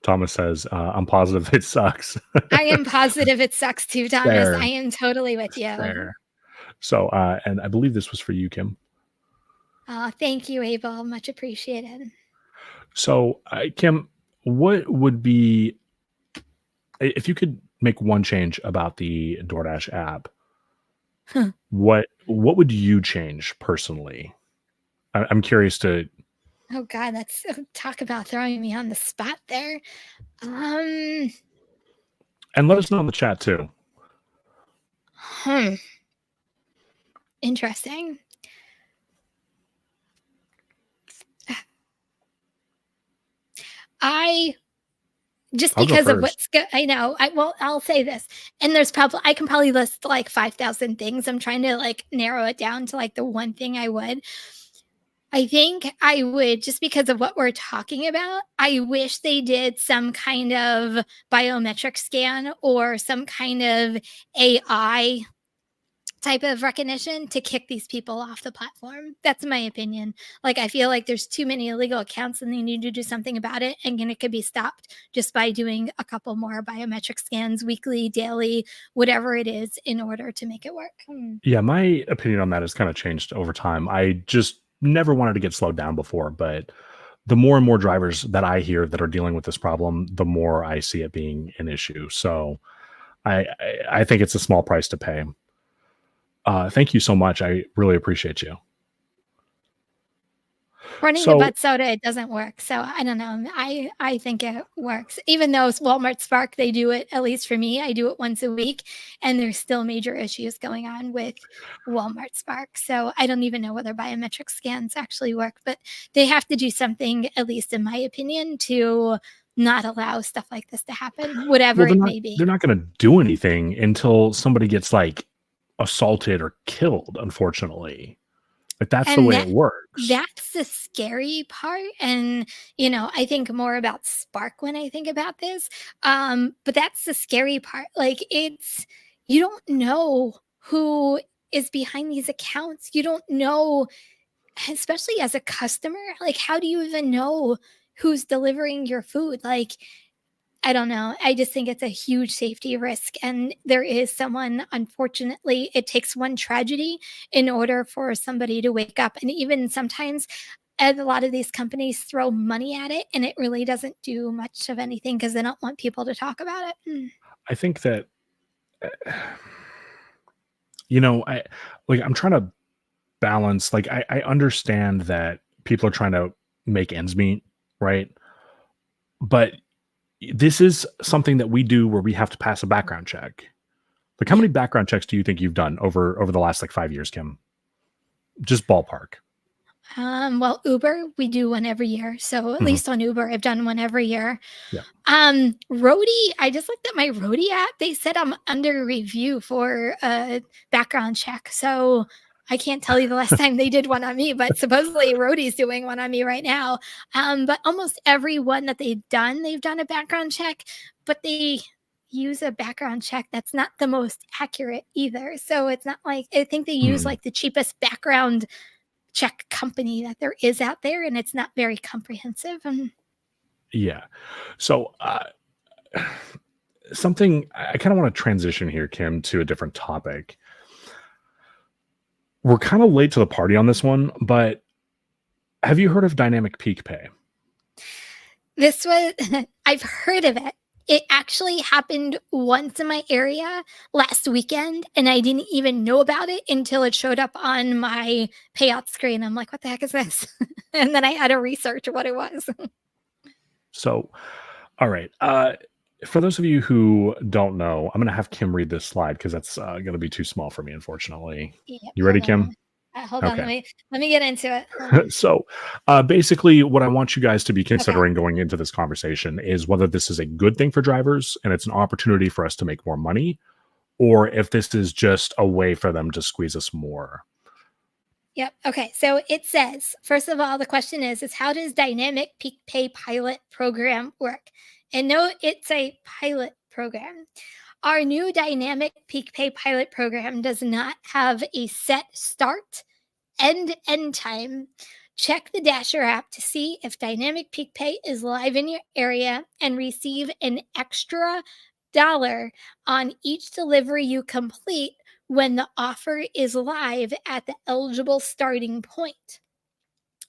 Speaker 1: Thomas says, I'm positive it sucks.
Speaker 2: I am positive it sucks too, Thomas. I
Speaker 1: Fair,
Speaker 2: am totally with you.
Speaker 1: fair. So, and I believe this was for you, Kim.
Speaker 2: Thank you, Abel. Much appreciated.
Speaker 1: So, Kim, what would be if you could make one change about the DoorDash app?
Speaker 2: Huh.
Speaker 1: What would you change personally? I'm curious to,
Speaker 2: Oh God, that's talk about throwing me on the spot there. Um,
Speaker 1: and let us know in the chat too.
Speaker 2: hmm, interesting. I just
Speaker 1: I'll go
Speaker 2: because of
Speaker 1: first.
Speaker 2: I know. I'll say this, and there's probably I can probably list like 5,000 things. I'm trying to like narrow it down to like the one thing I would. I think I would just because of what we're talking about. I wish they did some kind of biometric scan or some kind of AI type of recognition to kick these people off the platform. That's my opinion. Like I feel like there's too many illegal accounts and they need to do something about it and it could be stopped just by doing a couple more biometric scans weekly, daily, whatever it is in order to make it work.
Speaker 1: Yeah, my opinion on that has kind of changed over time. I just never wanted to get slowed down before, but the more and more drivers that I hear that are dealing with this problem, the more I see it being an issue. So I think it's a small price to pay. Thank you so much. I really appreciate you.
Speaker 2: Running the
Speaker 1: So
Speaker 2: butt soda, it doesn't work. So I don't know. I think it works. Even though it's Walmart Spark, they do it, at least for me, I do it once a week, and there's still major issues going on with Walmart Spark. So I don't even know whether biometric scans actually work, but they have to do something, at least in my opinion, to not allow stuff like this to happen,
Speaker 1: well,
Speaker 2: whatever it may
Speaker 1: they're
Speaker 2: be.
Speaker 1: not going to do anything until somebody gets like assaulted or killed, unfortunately. Like that's the
Speaker 2: And
Speaker 1: way it works.
Speaker 2: that's the scary part, and, you know, I think more about Spark when I think about this, but that's the scary part, like, it's you don't know who is behind these accounts, you don't know, especially as a customer, like, how do you even know who's delivering your food? Like, I don't know. I just think it's a huge safety risk. And there is someone, unfortunately, it takes one tragedy in order for somebody to wake up. And even sometimes, and a lot of these companies throw money at it and it really doesn't do much of anything because they don't want people to talk about it.
Speaker 1: I think that, I like, I'm trying to balance, like, I understand that people are trying to make ends meet, right? But this is something that we do where we have to pass a background check. Like, how
Speaker 2: Yeah.
Speaker 1: many background checks do you think you've done over the last like 5 years, Kim? Just ballpark.
Speaker 2: Well, Uber, we do one every year. So at
Speaker 1: Mhm.
Speaker 2: least on Uber, I've done one every year.
Speaker 1: Yeah.
Speaker 2: Roadie, I just looked at my Roadie app. They said I'm under review for a background check. So I can't tell you the last time they did one on me, but supposedly Roadie's doing one on me right now. But almost every one that they've done a background check, but they use a background check that's not the most accurate either. So it's not like I think they use
Speaker 1: Hmm.
Speaker 2: like the cheapest background check company that there is out there, and it's not very comprehensive.
Speaker 1: Yeah. So something I kind of want to transition here, Kim, to a different topic. We're kind of late to the party on this one, but have you heard of dynamic peak pay?
Speaker 2: This was I've heard of it. It actually happened once in my area last weekend, and I didn't even know about it until it showed up on my payout screen. I'm like, "What the heck is this?" And then I had to research what it was.
Speaker 1: So, all right. For those of you who don't know, I'm going to have Kim read this slide because that's going to be too small for me, unfortunately.
Speaker 2: Yep,
Speaker 1: You ready,
Speaker 2: hold on.
Speaker 1: Kim?
Speaker 2: Hold on,
Speaker 1: Okay.
Speaker 2: let me get into it. Hold on.
Speaker 1: So, basically, what I want you guys to be
Speaker 2: Okay.
Speaker 1: considering going into this conversation is whether this is a good thing for drivers and it's an opportunity for us to make more money, or if this is just a way for them to squeeze us more.
Speaker 2: Yep. Okay. So it says, first of all, the question is how does dynamic peak pay pilot program work? And no, it's a pilot program. Our new dynamic peak pay pilot program does not have a set start and end time. Check the Dasher app to see if Dynamic Peak Pay is live in your area and receive an extra dollar on each delivery you complete when the offer is live at the eligible starting point.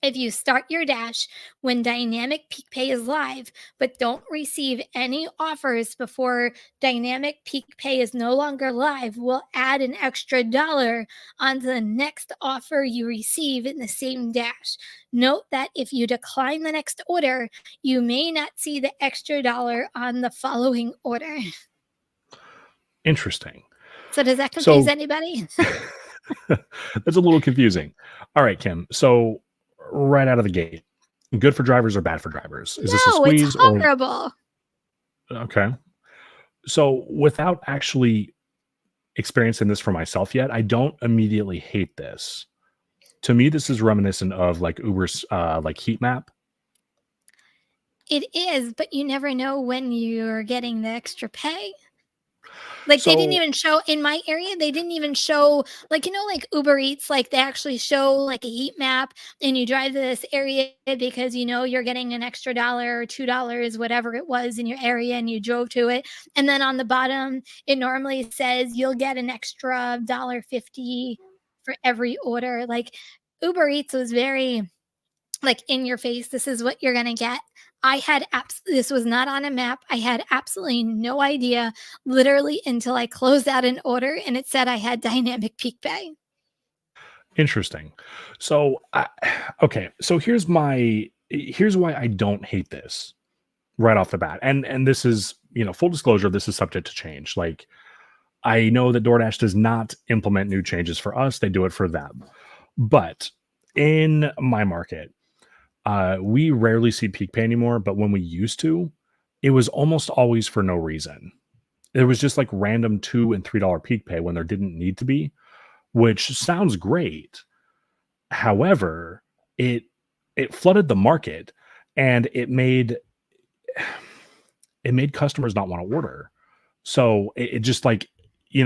Speaker 2: If you start your dash when Dynamic Peak Pay is live, but don't receive any offers before Dynamic Peak Pay is no longer live, we'll add an extra dollar onto the next offer you receive in the same dash. Note that if you decline the next order, you may not see the extra dollar on the following order.
Speaker 1: Interesting.
Speaker 2: So, does that confuse
Speaker 1: So,
Speaker 2: anybody?
Speaker 1: that's a little confusing. All right, Kim. So, right out of the gate, good for drivers or bad for drivers? Is this a
Speaker 2: No, it's
Speaker 1: squeeze or
Speaker 2: horrible.
Speaker 1: okay? So, without actually experiencing this for myself yet, I don't immediately hate this. To me, this is reminiscent of like Uber's like heat map.
Speaker 2: It is, but you never know when you're getting the extra pay. Like, they didn't
Speaker 1: So,
Speaker 2: even show in my area, they didn't even show like, like Uber Eats, like, they actually show, like, a heat map, and you drive to this area because you're getting an extra dollar or $2, whatever it was in your area, and you drove to it, and then on the bottom, it normally says you'll get an extra $1.50 for every order. Like, Uber Eats was very like in your face, this is what you're going to get. This was not on a map. I had absolutely no idea literally until I closed out an order and it said I had dynamic peak pay.
Speaker 1: interesting. So, okay. So here's why I don't hate this right off the bat. And this is, full disclosure, this is subject to change. Like I know that DoorDash does not implement new changes for us, they do it for them. But in my market, we rarely see peak pay anymore, but when we used to, it was almost always for no reason. There was just like random $2 and $3 peak pay when there didn't need to be, which sounds great. However, it it flooded the market and it made customers not want to order. So it just like,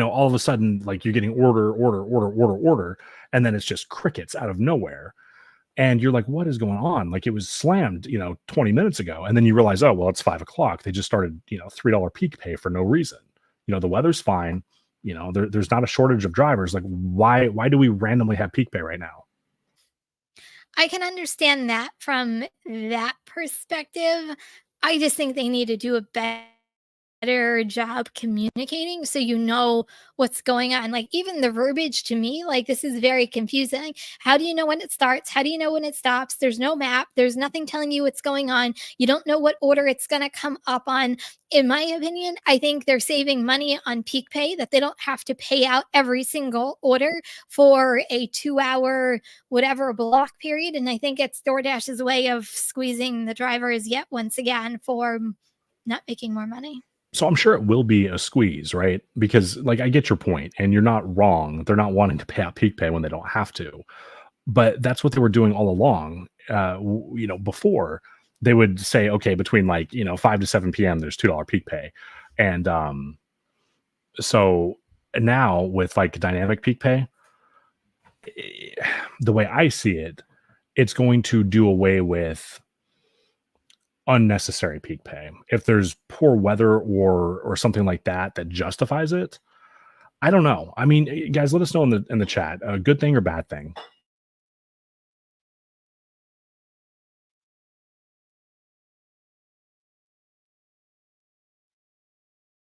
Speaker 1: all of a sudden, like you're getting order, and then it's just crickets out of nowhere. And you're like, what is going on? Like it was slammed, 20 minutes ago. And then you realize, oh, well, it's 5 o'clock. They just started, $3 peak pay for no reason. The weather's fine. There's not a shortage of drivers. Like, why do we randomly have peak pay right now?
Speaker 2: I can understand that from that perspective. I just think they need to do a better job communicating so you know what's going on. Like even the verbiage to me, like this is very confusing. How do you know when it starts? How do you know when it stops? There's no map. There's nothing telling you what's going on. You don't know what order it's going to come up on. In my opinion, I think they're saving money on peak pay that they don't have to pay out every single order for a 2 hour whatever block period. And I think it's DoorDash's way of squeezing the drivers yet once again for not making more money.
Speaker 1: So I'm sure it will be a squeeze, right? Because like I get your point, and you're not wrong. They're not wanting to pay out peak pay when they don't have to. But that's what they were doing all along. Before they would say, okay, between like 5 to 7 p.m. there's $2 peak pay, and so now with like dynamic peak pay, eh, the way I see it, it's going to do away with unnecessary peak pay. If there's poor weather or something like that that justifies it, I don't know. I mean, guys, let us know in the chat, a good thing or bad thing.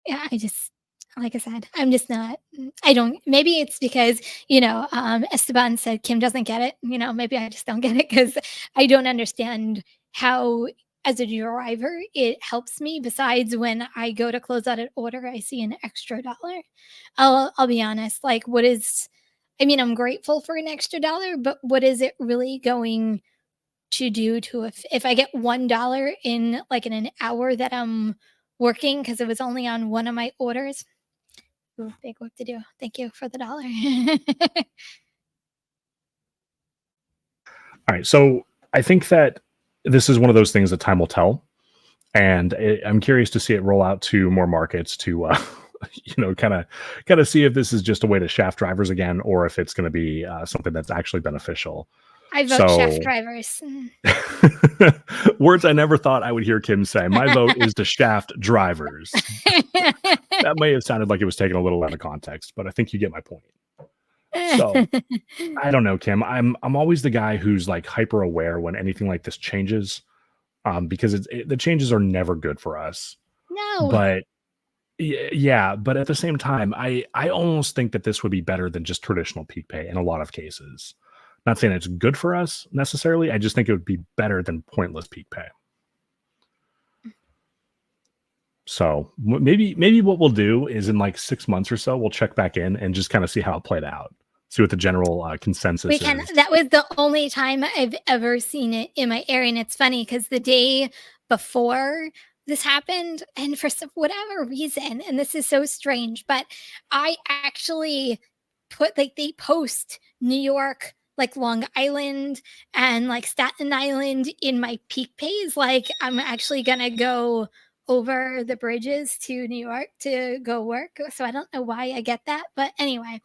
Speaker 2: Yeah, I just like I said, I'm just not I don't maybe it's because, Esteban said Kim doesn't get it, maybe I just don't get it because I don't understand how as a driver it helps me besides when I go to close out an order, I see an extra dollar. I'll be honest, like what is I mean, I'm grateful for an extra dollar, but what is it really going to do to if I get $1 in, like, in an hour that I'm working because it was only on one of my orders? Ooh, big work to do. Thank you for the dollar.
Speaker 1: All right. So I think that this is one of those things that time will tell. And I'm curious to see it roll out to more markets to, kind of see if this is just a way to shaft drivers again, or if it's going to be something that's actually beneficial.
Speaker 2: I vote shaft
Speaker 1: So,
Speaker 2: drivers.
Speaker 1: words I never thought I would hear Kim say. My vote is to shaft drivers. That may have sounded like it was taken a little out of context, but I think you get my point. So I don't know, Kim. I'm always the guy who's like hyper aware when anything like this changes, because the changes are never good for us.
Speaker 2: No.
Speaker 1: But yeah, but at the same time, I almost think that this would be better than just traditional peak pay in a lot of cases. Not saying it's good for us necessarily. I just think it would be better than pointless peak pay. So maybe what we'll do is in like 6 months or so, we'll check back in and just kind of see how it played out, see what the general
Speaker 2: We
Speaker 1: consensus
Speaker 2: can
Speaker 1: is.
Speaker 2: that was the only time I've ever seen it in my area, and it's funny because the day before this happened, and for some whatever reason, and this is so strange, but I actually put like, they post New York, like, Long Island, and, like, Staten Island in my peak pays, like, I'm actually gonna go over the bridges to New York to go work, so I don't know why I get that, but anyway,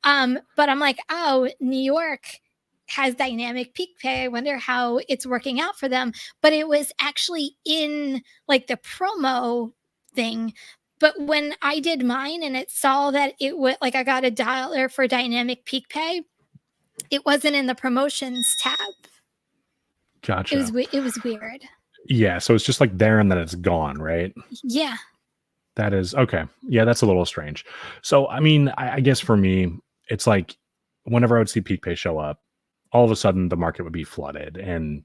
Speaker 2: but I'm like, "Oh, New York has dynamic peak pay. I wonder how it's working out for them." But it was actually in like the promo thing. But when I did mine and it saw that it was like I got $1 for dynamic peak pay, it wasn't in the promotions tab.
Speaker 1: Gotcha.
Speaker 2: It was weird.
Speaker 1: Yeah, so it's just like there and then it's gone, right?
Speaker 2: Yeah.
Speaker 1: That is okay. Yeah, that's a little strange. So, I mean, I guess for me, it's like whenever I would see peak pay show up, all of a sudden the market would be flooded, and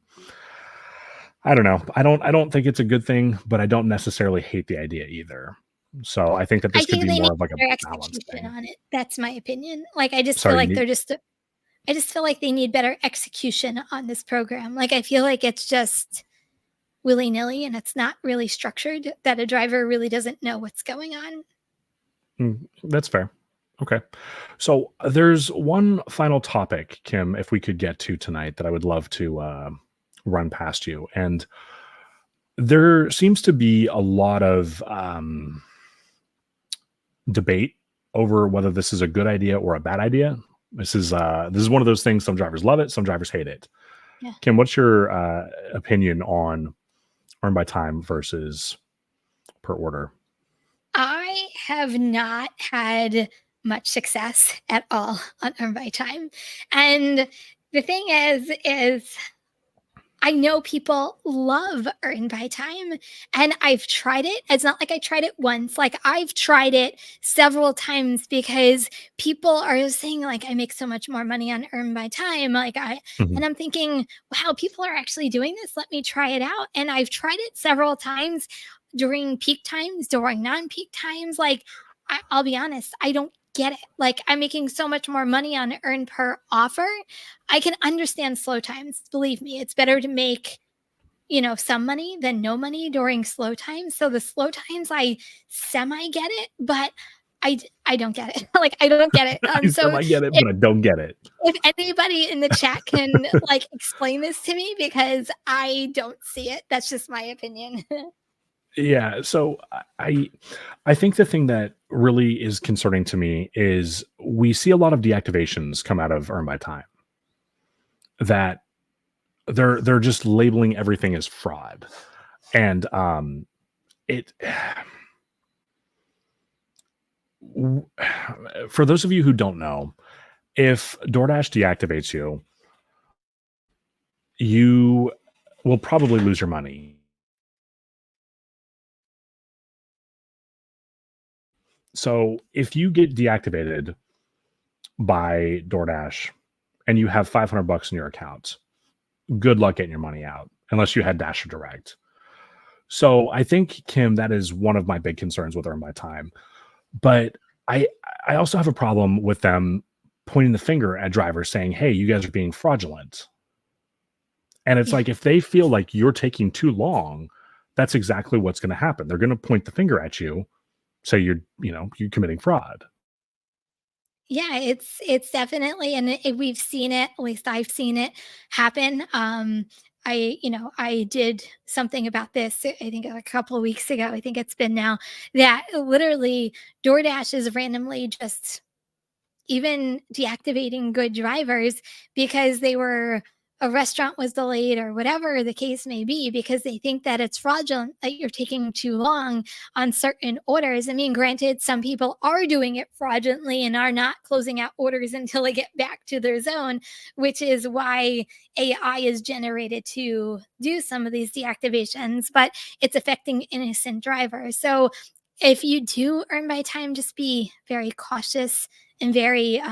Speaker 1: I don't know. I don't think it's a good thing, but I don't necessarily hate the idea either. So I think that
Speaker 2: I
Speaker 1: this could
Speaker 2: think
Speaker 1: be
Speaker 2: they need
Speaker 1: more of like a
Speaker 2: better
Speaker 1: balance
Speaker 2: execution
Speaker 1: thing.
Speaker 2: on it. That's my opinion. Like I just feel
Speaker 1: Sorry, you
Speaker 2: like
Speaker 1: need
Speaker 2: I just feel like they need better execution on this program. Like I feel like it's just willy-nilly and it's not really structured, that a driver really doesn't know what's going on.
Speaker 1: that's fair. Okay. So there's one final topic, Kim, if we could get to tonight that I would love to run past you. And there seems to be a lot of debate over whether this is a good idea or a bad idea. This is one of those things. Some drivers love it, some drivers hate it.
Speaker 2: Yeah.
Speaker 1: Kim, what's your opinion on earn by time versus per order?
Speaker 2: I have not had much success at all on Earn by Time. And the thing is I know people love Earn by Time, and I've tried it. It's not like I tried it once. Like I've tried it several times because people are saying like I make so much more money on Earn by Time.
Speaker 1: Mhm.
Speaker 2: And I'm thinking, wow, people are actually doing this. Let me try it out. And I've tried it several times during peak times, during non-peak times. Like I'll be honest, I don't get it. Like I'm making so much more money on earn per offer. I can understand slow times. Believe me, it's better to make, some money than no money during slow times. So the slow times I semi get it, but I don't get it. Like I don't get it.
Speaker 1: I
Speaker 2: So
Speaker 1: semi get it,
Speaker 2: if,
Speaker 1: but I don't get it.
Speaker 2: if anybody in the chat can like explain this to me because I don't see it. That's just my opinion.
Speaker 1: Yeah, so I think the thing that really is concerning to me is we see a lot of deactivations come out of earn by time that they're just labeling everything as fraud. And it for those of you who don't know, if DoorDash deactivates you, you will probably lose your money. So if you get deactivated by DoorDash and you have 500 bucks in your account, good luck getting your money out unless you had Dasher Direct. So I think, Kim, that is one of my big concerns with Earn by Time. But I I also have a problem with them pointing the finger at drivers saying, "Hey, you guys are being fraudulent." And it's
Speaker 2: Yeah.
Speaker 1: like if they feel like you're taking too long, that's exactly what's going to happen. They're going to point the finger at you, say you're committing fraud.
Speaker 2: Yeah, it's definitely, and we've seen it, at least I've seen it happen. I did something about this, I think a couple of weeks ago, I think it's been now, that literally DoorDash is randomly just even deactivating good drivers because they were a restaurant was delayed or whatever the case may be, because they think that it's fraudulent, that you're taking too long on certain orders. I mean, granted, some people are doing it fraudulently and are not closing out orders until they get back to their zone, which is why AI is generated to do some of these deactivations, but it's affecting innocent drivers. So if you do earn by time, just be very cautious and very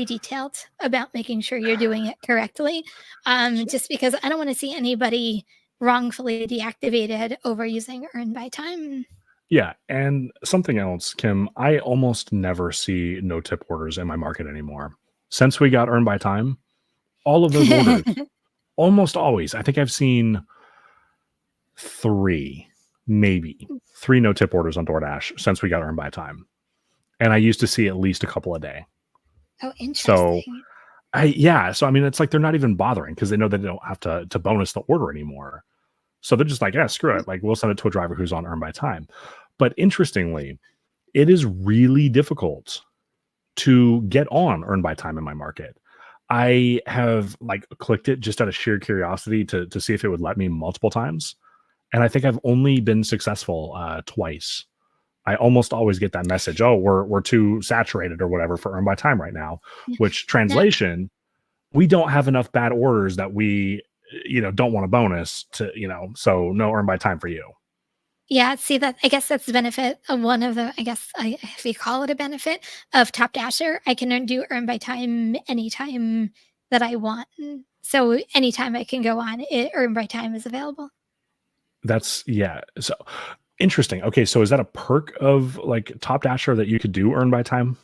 Speaker 2: detailed about making sure you're doing it correctly. Just because I don't want to see anybody wrongfully deactivated over using earn by time.
Speaker 1: Yeah, and something else, Kim, I almost never see no tip orders in my market anymore. Since we got Earn by Time, all of those orders, almost always, I think I've seen 3, maybe 3 no tip orders on DoorDash since we got Earn by Time. And I used to see at least a couple a day.
Speaker 2: Oh,
Speaker 1: So
Speaker 2: interesting.
Speaker 1: I mean, it's like they're not even bothering because they know that they don't have to bonus the order anymore. So they're just like, yeah, screw it. Like we'll send it to a driver who's on Earn by Time. But interestingly, it is really difficult to get on Earn by Time in my market. I have like clicked it just out of sheer curiosity to see if it would let me multiple times. And I think I've only been successful twice. I almost always get that message, oh, we're too saturated or whatever for Earn by Time right now,
Speaker 2: Yeah.
Speaker 1: which
Speaker 2: Now,
Speaker 1: translation, we don't have enough bad orders that we don't want a bonus to, so no Earn by Time for you.
Speaker 2: yeah, see that, I guess that's the benefit of one of the, I guess if you call it a benefit of Top Dasher, I can do earn by time anytime that I want. So anytime I can go on, earn by time is available.
Speaker 1: That's yeah. So interesting. Okay, so is that a perk of like Top Dasher that you could do Earn by Time?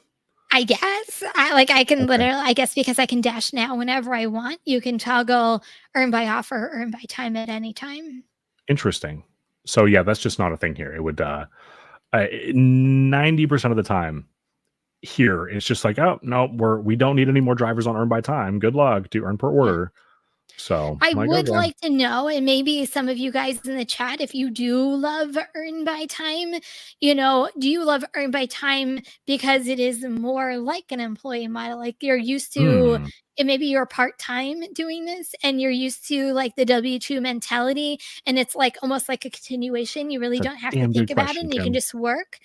Speaker 2: I guess. I can
Speaker 1: Okay,
Speaker 2: literally, I guess because I can dash now whenever I want, you can toggle earn by offer, earn by time at any time.
Speaker 1: interesting. So yeah, that's just not a thing here. It would 90% of the time here it's just like, oh no, we don't need any more drivers on Earn by Time. Good luck. Do earn per
Speaker 2: Yeah.
Speaker 1: order. So
Speaker 2: I
Speaker 1: I'm like,
Speaker 2: would
Speaker 1: okay.
Speaker 2: like to know, and maybe some of you guys in the chat, if you do love Earn by Time, do you love Earn by Time because it is more like an employee model? Like you're used to,
Speaker 1: Hmm.
Speaker 2: and maybe you're part time doing this and you're used to like the W-2 mentality, and it's like almost like a continuation. You really
Speaker 1: It's a
Speaker 2: don't have to
Speaker 1: damn
Speaker 2: think
Speaker 1: good
Speaker 2: about it
Speaker 1: question,
Speaker 2: and you can
Speaker 1: Kim.
Speaker 2: just work.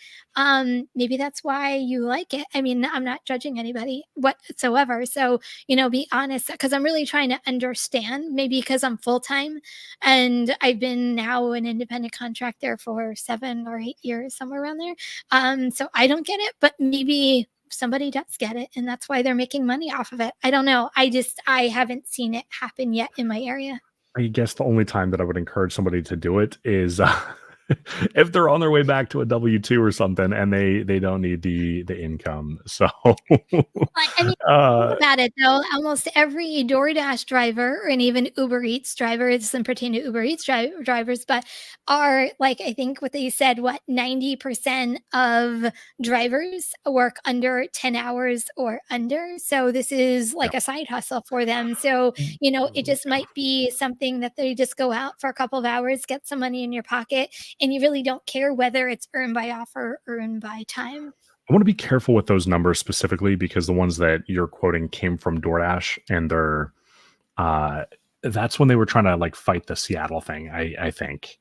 Speaker 2: Maybe that's why you like it. I mean, I'm not judging anybody whatsoever. So be honest, because I'm really trying to understand, maybe because I'm full time and I've been now an independent contractor for 7 or 8 years, somewhere around there. So I don't get it, but maybe somebody does get it and that's why they're making money off of it. I don't know. I haven't seen it happen yet in my area.
Speaker 1: I guess the only time that I would encourage somebody to do it is if they're on their way back to a W-2 or something and they don't need the income. So
Speaker 2: I mean, think
Speaker 1: uh
Speaker 2: about it though, almost every DoorDash driver and even Uber Eats driver, it doesn't pertain to Uber Eats drivers, but are like, I think what they said, what 90% of drivers work under 10 hours or under. So this is
Speaker 1: yeah.
Speaker 2: like a side hustle for them. So, it just might be something that they just go out for a couple of hours, get some money in your pocket, and you really don't care whether it's earned by offer or earned by time.
Speaker 1: I want to be careful with those numbers specifically because the ones that you're quoting came from DoorDash and they're uh that's when they were trying to like fight the Seattle thing, I think.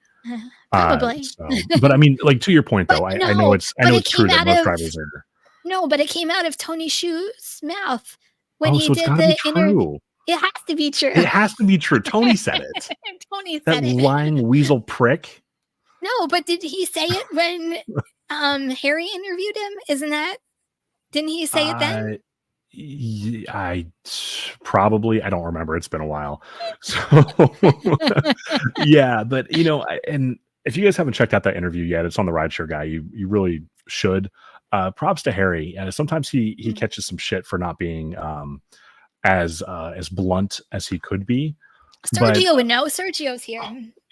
Speaker 2: Probably.
Speaker 1: So but I mean, like to your point
Speaker 2: But
Speaker 1: though, I know
Speaker 2: no,
Speaker 1: I
Speaker 2: but
Speaker 1: know
Speaker 2: it
Speaker 1: it's true
Speaker 2: came
Speaker 1: that
Speaker 2: out
Speaker 1: most
Speaker 2: of
Speaker 1: drivers are
Speaker 2: no, but it came out of Tony Shu's mouth when
Speaker 1: oh,
Speaker 2: he
Speaker 1: so it's
Speaker 2: did
Speaker 1: gotta be
Speaker 2: the interview.
Speaker 1: true.
Speaker 2: It has to be true.
Speaker 1: It has to be true. Tony said it.
Speaker 2: Tony
Speaker 1: That
Speaker 2: said it.
Speaker 1: lying weasel prick.
Speaker 2: No, but did he say it when Harry interviewed him? Isn't that didn't he say it then?
Speaker 1: Uh, I probably I don't remember. It's been a while. So yeah, but and if you guys haven't checked out that interview yet, it's on the Rideshare Guy. You really should. Props to Harry. Sometimes he
Speaker 2: Mm.
Speaker 1: catches some shit for not being as blunt as he could be. But
Speaker 2: Sergio would know. Sergio's here.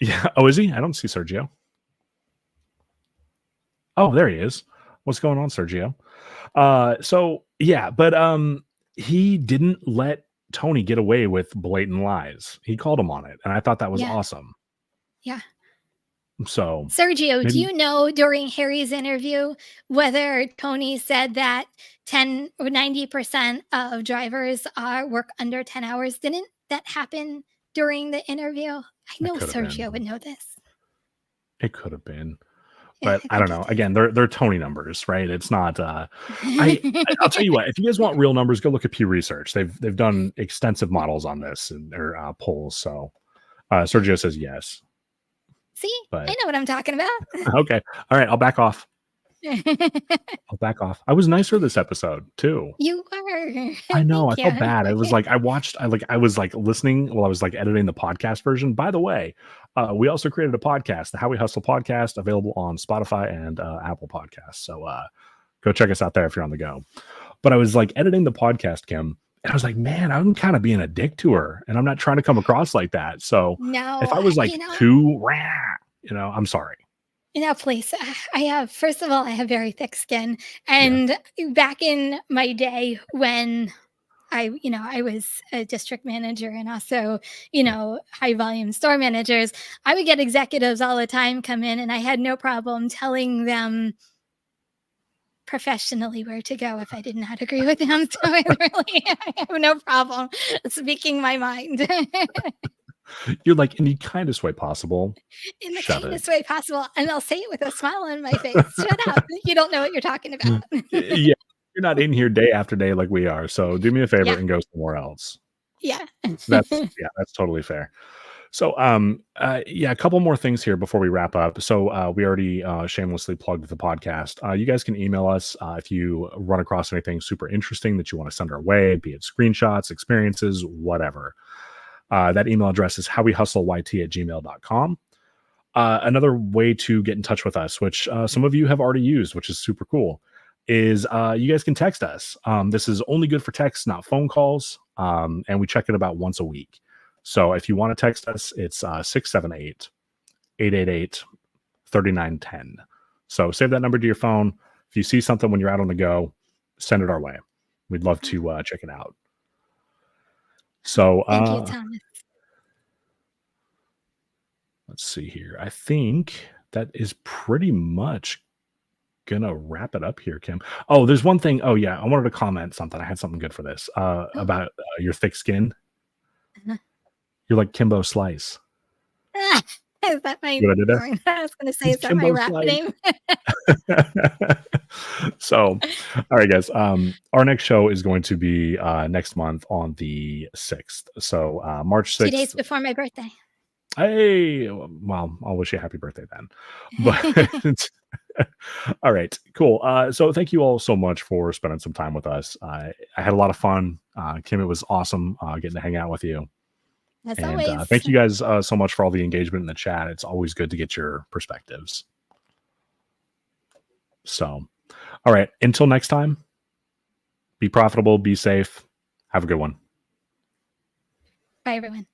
Speaker 1: yeah, oh, is he? I don't see Sergio. Oh, there he is. What's going on, Sergio? So yeah, but he didn't let Tony get away with blatant lies. He called him on it, and I thought that was
Speaker 2: Yeah.
Speaker 1: awesome.
Speaker 2: Yeah.
Speaker 1: So
Speaker 2: Sergio, do
Speaker 1: maybe
Speaker 2: you know during Harry's interview whether Tony said that 10 or 90% of drivers work under 10 hours? Didn't that happen during the interview? I
Speaker 1: it
Speaker 2: know
Speaker 1: could have
Speaker 2: Sergio
Speaker 1: been.
Speaker 2: would know this.
Speaker 1: It could have been.
Speaker 2: Yeah,
Speaker 1: But
Speaker 2: I
Speaker 1: I don't
Speaker 2: think he
Speaker 1: know.
Speaker 2: did.
Speaker 1: Again, they're Tony numbers, right? It's not. I'll tell you what. If you guys want real numbers, go look at Pew Research. They've done extensive models on this and their polls. So Sergio says yes,
Speaker 2: See, I
Speaker 1: but
Speaker 2: know what I'm talking about.
Speaker 1: okay, all right. I'll back off. I'll back off. I was nicer this episode too.
Speaker 2: You are.
Speaker 1: I know. I
Speaker 2: Thank
Speaker 1: felt
Speaker 2: you.
Speaker 1: bad. I was like, I was like listening while I was like editing the podcast version. By the way, we also created a podcast, the How We Hustle podcast, available on Spotify and Apple Podcasts. So go check us out there if you're on the go. But I was like editing the podcast, Kim, and I was like, man, I'm kind of being a dick to her, and I'm not trying to come across like that. So if
Speaker 2: No,
Speaker 1: I was like
Speaker 2: you know,
Speaker 1: too, I'm sorry.
Speaker 2: please. I have, first of all, I have very thick skin.
Speaker 1: Yeah,
Speaker 2: And back in my day when I was a district manager and also,
Speaker 1: yeah.
Speaker 2: high volume store managers, I would get executives all the time come in and I had no problem telling them professionally where to go if I did not agree with them. So I have no problem speaking my mind
Speaker 1: You're like in the kindest way possible.
Speaker 2: in the
Speaker 1: Shove it.
Speaker 2: kindest way possible. And I'll say it with a smile on my face. Shut up. You don't know what you're talking about.
Speaker 1: Yeah, you're not in here day after day like we are. So do me a favor
Speaker 2: Yeah.
Speaker 1: and go somewhere else.
Speaker 2: Yeah.
Speaker 1: That's totally fair. So yeah, a couple more things here before we wrap up. So we already shamelessly plugged the podcast. You guys can email us if you run across anything super interesting that you want to send our way, be it screenshots, experiences, whatever. That email address is howwehustleYT@gmail.com. Another way to get in touch with us, which some of you have already used, which is super cool, is you guys can text us. This is only good for texts, not phone calls. And we check it about once a week. So if you want to text us, it's 678-888-3910. So save that number to your phone. If you see something when you're out on the go, send it our way. We'd love to check it out. So
Speaker 2: Thank you, Thomas.
Speaker 1: let's see here. I think that is pretty much gonna wrap it up here, Kim. Oh, there's one thing. Oh yeah, I wanted to comment something. I had something good for this
Speaker 2: Oh,
Speaker 1: about your thick skin.
Speaker 2: uh-huh.
Speaker 1: You're like Kimbo Slice.
Speaker 2: Ah, is that my
Speaker 1: See what I did there?
Speaker 2: I was gonna say,
Speaker 1: He's
Speaker 2: is that my
Speaker 1: Kimbo
Speaker 2: rap
Speaker 1: Slice.
Speaker 2: name?
Speaker 1: So, all right, guys. Our next show is going to be next month on the 6th. So March
Speaker 2: 2 days
Speaker 1: 6th.
Speaker 2: before my birthday.
Speaker 1: Hey, well, I'll wish you a happy birthday then. But all right, cool. So thank you all so much for spending some time with us. I had a lot of fun. Kim, it was awesome getting to hang out with you.
Speaker 2: As
Speaker 1: And
Speaker 2: always.
Speaker 1: thank you guys so much for all the engagement in the chat. It's always good to get your perspectives. So, all right, until next time, be profitable, be safe. Have a good one.
Speaker 2: Bye, everyone.